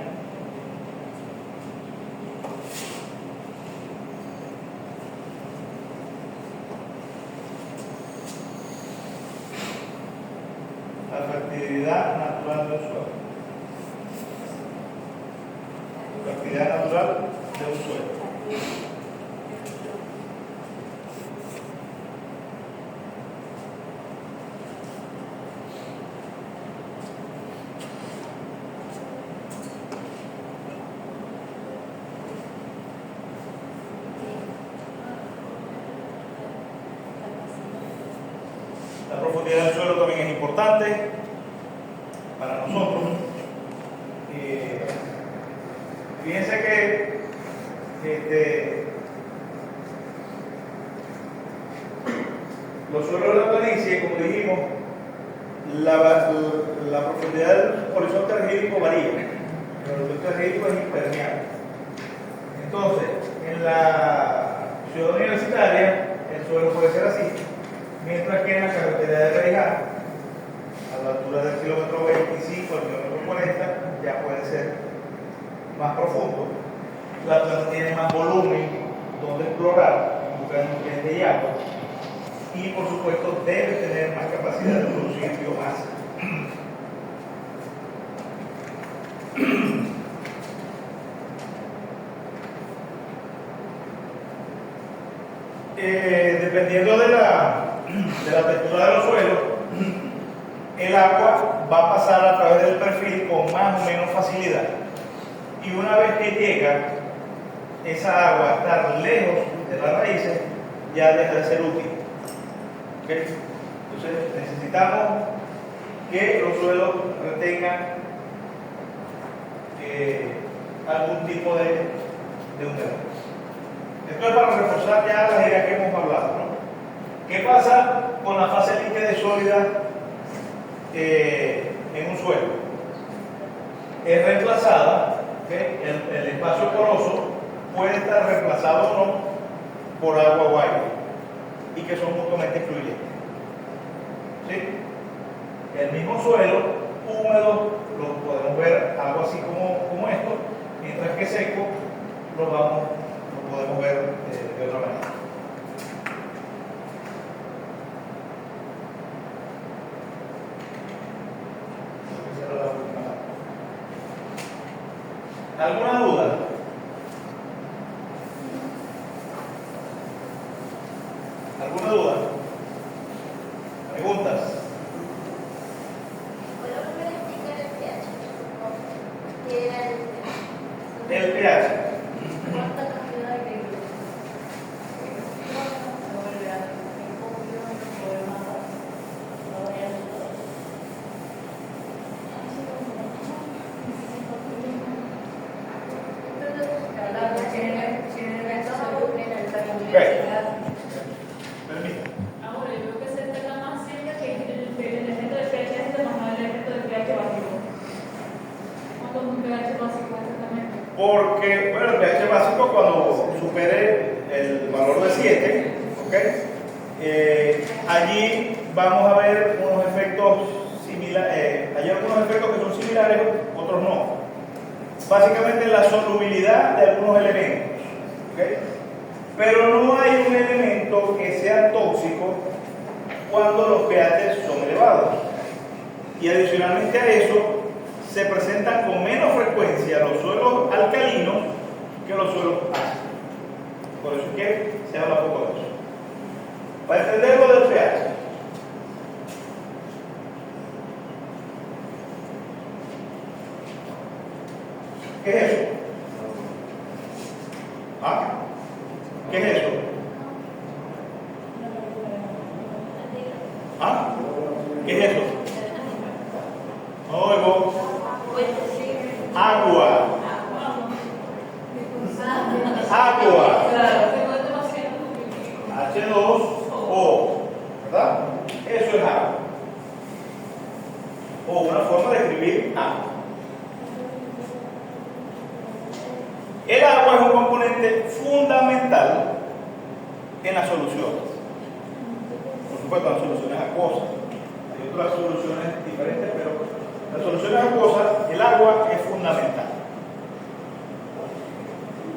la fertilidad natural del suelo. Fertilidad natural de un suelo. La profundidad del suelo también es importante para nosotros. Fíjense que los suelos de la planicie, como dijimos, la profundidad del horizonte argílico varía. El horizonte argílico es impermeable. Entonces, en la ciudad universitaria, el suelo puede ser así, mientras que en la carretera de Berijá, a la altura del kilómetro 25 al kilómetro 40, ya puede ser más profundo. La planta tiene más volumen donde explorar, buscar nutrientes y agua, y por supuesto debe tener más capacidad de producir biomasa. Dependiendo de la textura de los suelos, el agua va a pasar a través del perfil con más o menos facilidad. Y una vez que llega esa agua a estar lejos de las raíces, ya deja de ser útil. ¿Okay? Entonces necesitamos que los suelos retengan algún tipo de humedad. Esto es para reforzar ya las ideas que hemos hablado, ¿no? ¿Qué pasa con la fase líquida y sólida en un suelo? Es reemplazada, ¿okay? El espacio poroso puede estar reemplazado o no por agua o aire, y que son mutuamente excluyentes. ¿Sí? El mismo suelo húmedo lo podemos ver algo así como esto, mientras que seco lo podemos ver de otra manera. ¿Alguna duda? ¿Alguna duda? ¿Preguntas? ¿Puedo volver a explicar el pH? ¿Qué era el pH? El pH. ¿Cuánta cantidad de grilo? Permítame. Ahora, yo creo que se está más cerca que el efecto del pH alto más el efecto del pH básico. ¿Cuánto es un pH básico exactamente? Porque, bueno, el pH básico cuando supere el valor de 7, ¿ok? Allí vamos a ver unos efectos similares, hay algunos efectos que son similares, otros no. Básicamente la solubilidad de algunos elementos, ¿ok? Pero no hay un elemento que sea tóxico cuando los pH son elevados. Y adicionalmente a eso, se presentan con menos frecuencia los suelos alcalinos que los suelos ácidos. Por eso es que se habla poco de eso. Para entender lo del pH, ¿qué es eso? ¿Ah? ¿Qué es eso? ¿Ah? ¿Qué es eso? No oigo. Agua. Agua. H2O. ¿Verdad? Eso es agua. O una forma de escribir agua. El agua es un componente fundamental en las soluciones. Por supuesto, las soluciones acuosas. Hay otras soluciones diferentes, pero las soluciones acuosas, el agua es fundamental.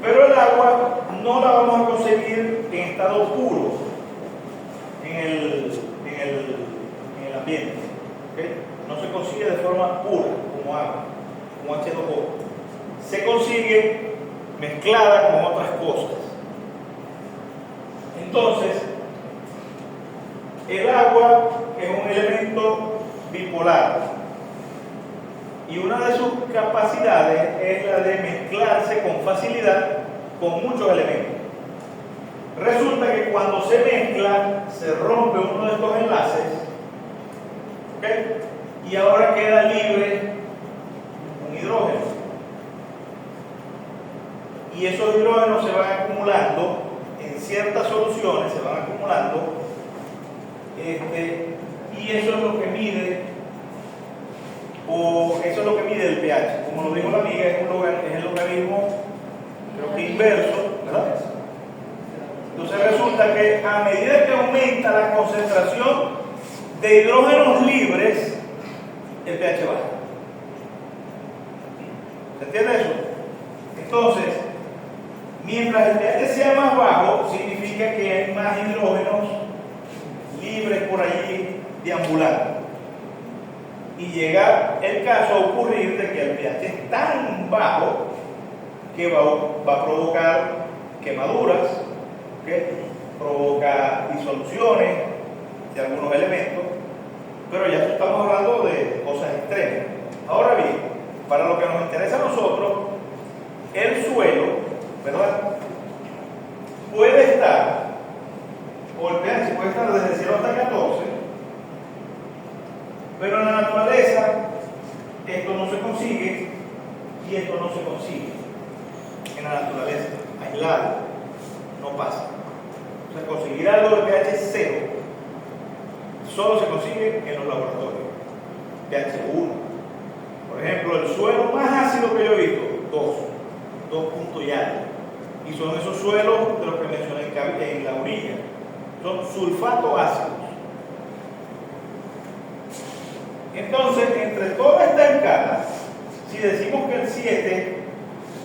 Pero el agua no la vamos a conseguir en estado puro en el ambiente. ¿Okay? No se consigue de forma pura, como agua, como H2O. Se consigue mezclada con otras cosas. Entonces, el agua es un elemento bipolar y una de sus capacidades es la de mezclarse con facilidad con muchos elementos. Resulta que cuando se mezcla, se rompe uno de estos enlaces, ¿okay? Y ahora queda libre un hidrógeno. Y esos hidrógenos se van acumulando en ciertas soluciones, se van acumulando, y eso es lo que mide, o eso es lo que mide el pH. Como lo dijo la amiga, es el logaritmo, creo que inverso, ¿verdad? Entonces resulta que a medida que aumenta la concentración de hidrógenos libres, el pH baja. ¿Se entiende eso? Entonces, mientras el pH sea más bajo, significa que hay más hidrógenos libres por allí deambulando. Y llega el caso a ocurrir de que el pH es tan bajo que va a provocar quemaduras, ¿okay? Provoca disoluciones de algunos elementos, pero ya estamos hablando de cosas extremas. Ahora bien, para lo que nos interesa a nosotros, el suelo, ¿verdad? Puede estar, o el pH puede estar desde 0 hasta 14, pero en la naturaleza esto no se consigue y esto no se consigue. la naturaleza, aislado, no pasa. O sea, conseguir algo de pH 0 solo se consigue en los laboratorios. pH 1. Por ejemplo, el suelo más ácido que yo he visto, 2 puntos y algo. Y son esos suelos de los que mencioné en la orilla. Son sulfato ácidos. Entonces, entre toda esta escala, si decimos que el 7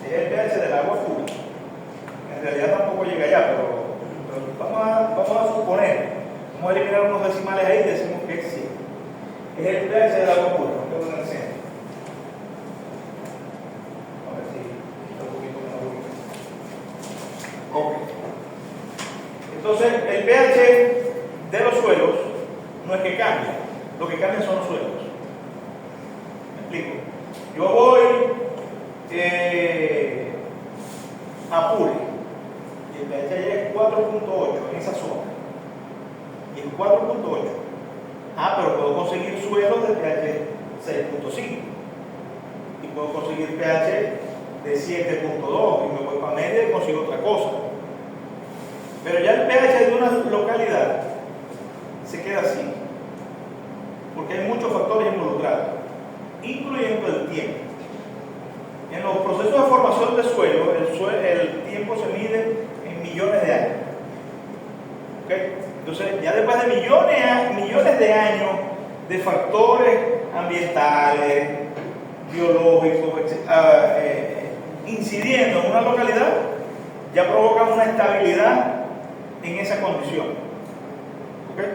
es el pH del agua pura, en realidad tampoco llega allá, pero vamos a suponer, vamos a eliminar unos decimales ahí y decimos que es 7. Es el pH del agua pura, no quedo en el centro. A ver si está un poquito más bonito. Ok. Entonces, el pH de los suelos no es que cambie, lo que cambia son los suelos. ¿Me explico? Yo voy a Apure y el pH allá es 4.8 en esa zona. Y es 4.8. Pero puedo conseguir suelos de pH 6.5 y puedo conseguir pH de 7.2 y me voy para media y consigo otra cosa. Pero ya el pH de una localidad se queda así, porque hay muchos factores involucrados, incluyendo el tiempo. En los procesos de formación de suelo, el tiempo se mide en millones de años. ¿Okay? Entonces, ya después de millones de años de factores ambientales, biológicos, incidiendo en una localidad, ya provocan una estabilidad en esa condición. ¿Okay?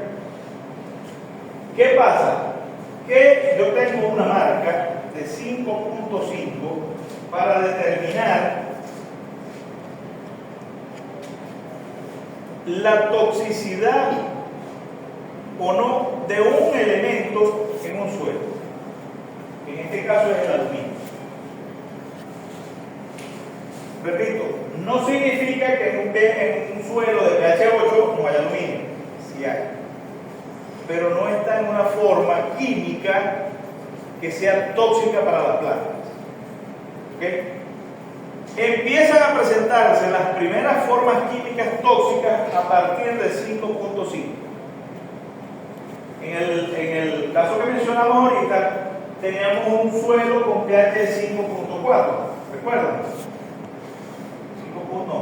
¿Qué pasa? Que yo tengo una marca de 5.5 para determinar la toxicidad o no de un elemento en un suelo. En este caso es el aluminio. Repito, no significa que en un suelo de pH 8 no haya aluminio, sí hay, pero no está en una forma química que sea tóxica para las plantas. ¿Okay? Empiezan a presentarse las primeras formas químicas tóxicas a partir de 5.5. En el caso que mencionamos ahorita, teníamos un suelo con pH de 5.4, ¿recuerdan? 5.21.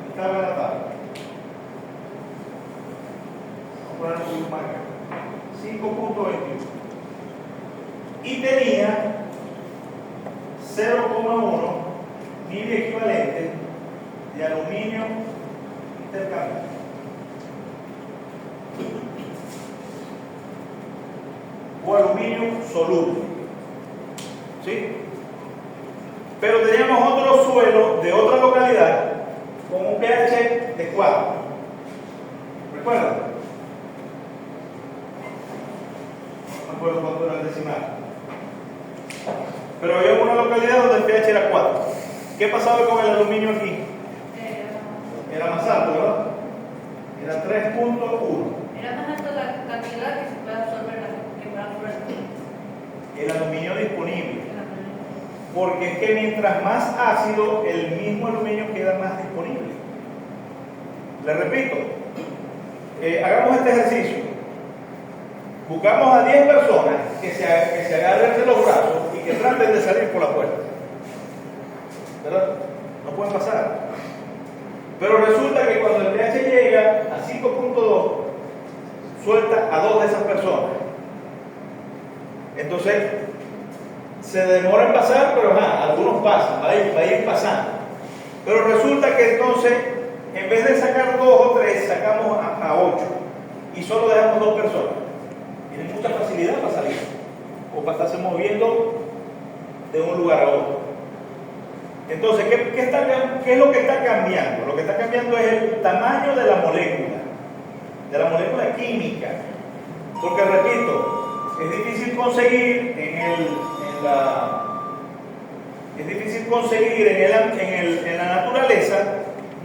Estaba en la tabla. Vamos a poner un marca. 5.21. Y tenía 0,1 mil equivalentes de aluminio intercambiable. O aluminio soluble. ¿Sí? Pero teníamos otro suelo de otra localidad con un pH de 4. ¿Recuerdan? No me acuerdo cuánto era el decimal. Pero había una localidad donde el pH era 4. ¿Qué pasaba con el aluminio aquí? Era más alto, ¿verdad? Era 3.1. Era más alta la cantidad que se puede absorber la temperatura. El aluminio disponible. Porque es que mientras más ácido, el mismo aluminio queda más disponible. Les repito, hagamos este ejercicio. Buscamos a 10 personas que se agarren de los brazos y que traten de salir por la puerta. ¿Verdad? No pueden pasar. Pero resulta que cuando el pH llega a 5.2, suelta a 2 de esas personas. Entonces, se demora en pasar, pero algunos pasan, va a ir pasando. Pero resulta que entonces, en vez de sacar 2 o 3, sacamos a 8 y solo dejamos 2 personas. Tienen mucha facilidad para salir o para estarse moviendo de un lugar a otro. Entonces, ¿qué es lo que está cambiando? Lo que está cambiando es el tamaño de la molécula química. Porque, repito, es difícil conseguir en la naturaleza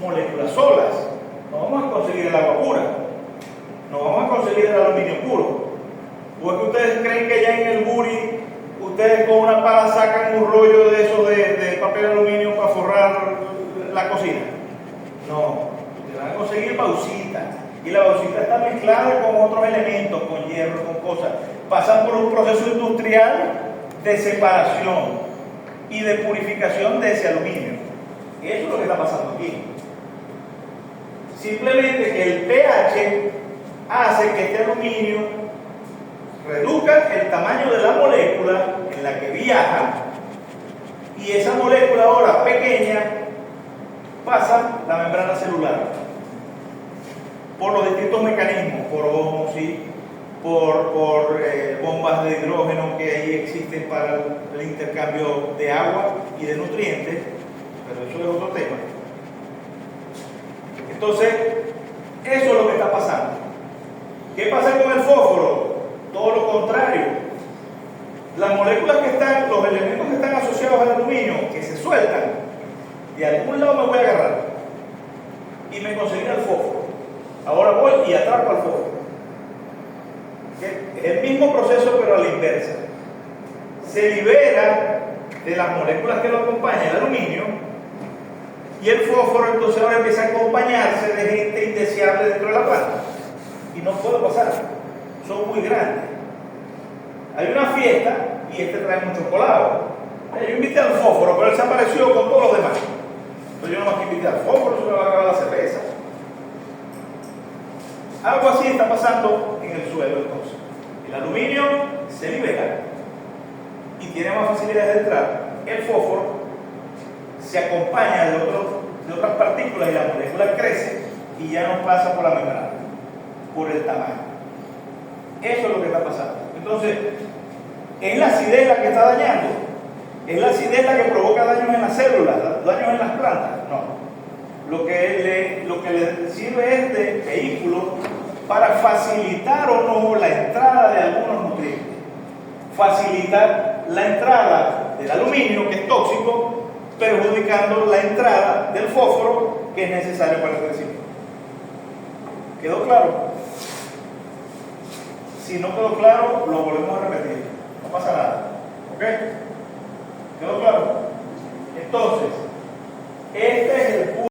moléculas solas. No vamos a conseguir el agua pura, no vamos a conseguir el aluminio puro. ¿O es que ustedes creen que ya en el Buri ustedes con una pala sacan un rollo de esos de papel aluminio para forrar la cocina. No, ustedes van a conseguir bauxita. Y la bauxita está mezclada con otros elementos, con hierro, con cosas. Pasan por un proceso industrial de separación y de purificación de ese aluminio. Y eso es lo que está pasando aquí. Simplemente que el pH hace que este aluminio reduzca el tamaño de la molécula en la que viaja, y esa molécula ahora pequeña pasa la membrana celular por los distintos mecanismos, por osmosis, por bombas de hidrógeno que ahí existen para el intercambio de agua y de nutrientes, pero eso es otro tema. Entonces, eso es lo que está pasando. ¿Qué pasa con el fósforo? Todo lo contrario. Las moléculas que están, los elementos que están asociados al aluminio, que se sueltan, de algún lado me voy a agarrar y me conseguiré el fósforo. Ahora voy y atrapo al fósforo. Es el mismo proceso, pero a la inversa. Se libera de las moléculas que lo acompañan, el aluminio, y el fósforo entonces ahora empieza a acompañarse de gente indeseable dentro de la planta. Y no puede pasar, son muy grandes. Hay una fiesta y este trae mucho colado. Yo invité al fósforo, pero él se apareció con todos los demás. Entonces yo no más que invité al fósforo, se me va a acabar la cerveza. Algo así está pasando en el suelo entonces. El aluminio se libera y tiene más facilidad de entrar. El fósforo se acompaña de otras partículas y la molécula crece y ya no pasa por la membrana, por el tamaño. Eso es lo que está pasando. Entonces, ¿es la acidez la que está dañando? ¿Es la acidez la que provoca daños en las células, daños en las plantas? No. Lo que le sirve es de vehículo para facilitar o no la entrada de algunos nutrientes. Facilitar la entrada del aluminio, que es tóxico, perjudicando la entrada del fósforo, que es necesario para el crecimiento. ¿Quedó claro? Si no quedó claro, lo volvemos a repetir. No pasa nada. ¿Ok? ¿Quedó claro? Entonces, este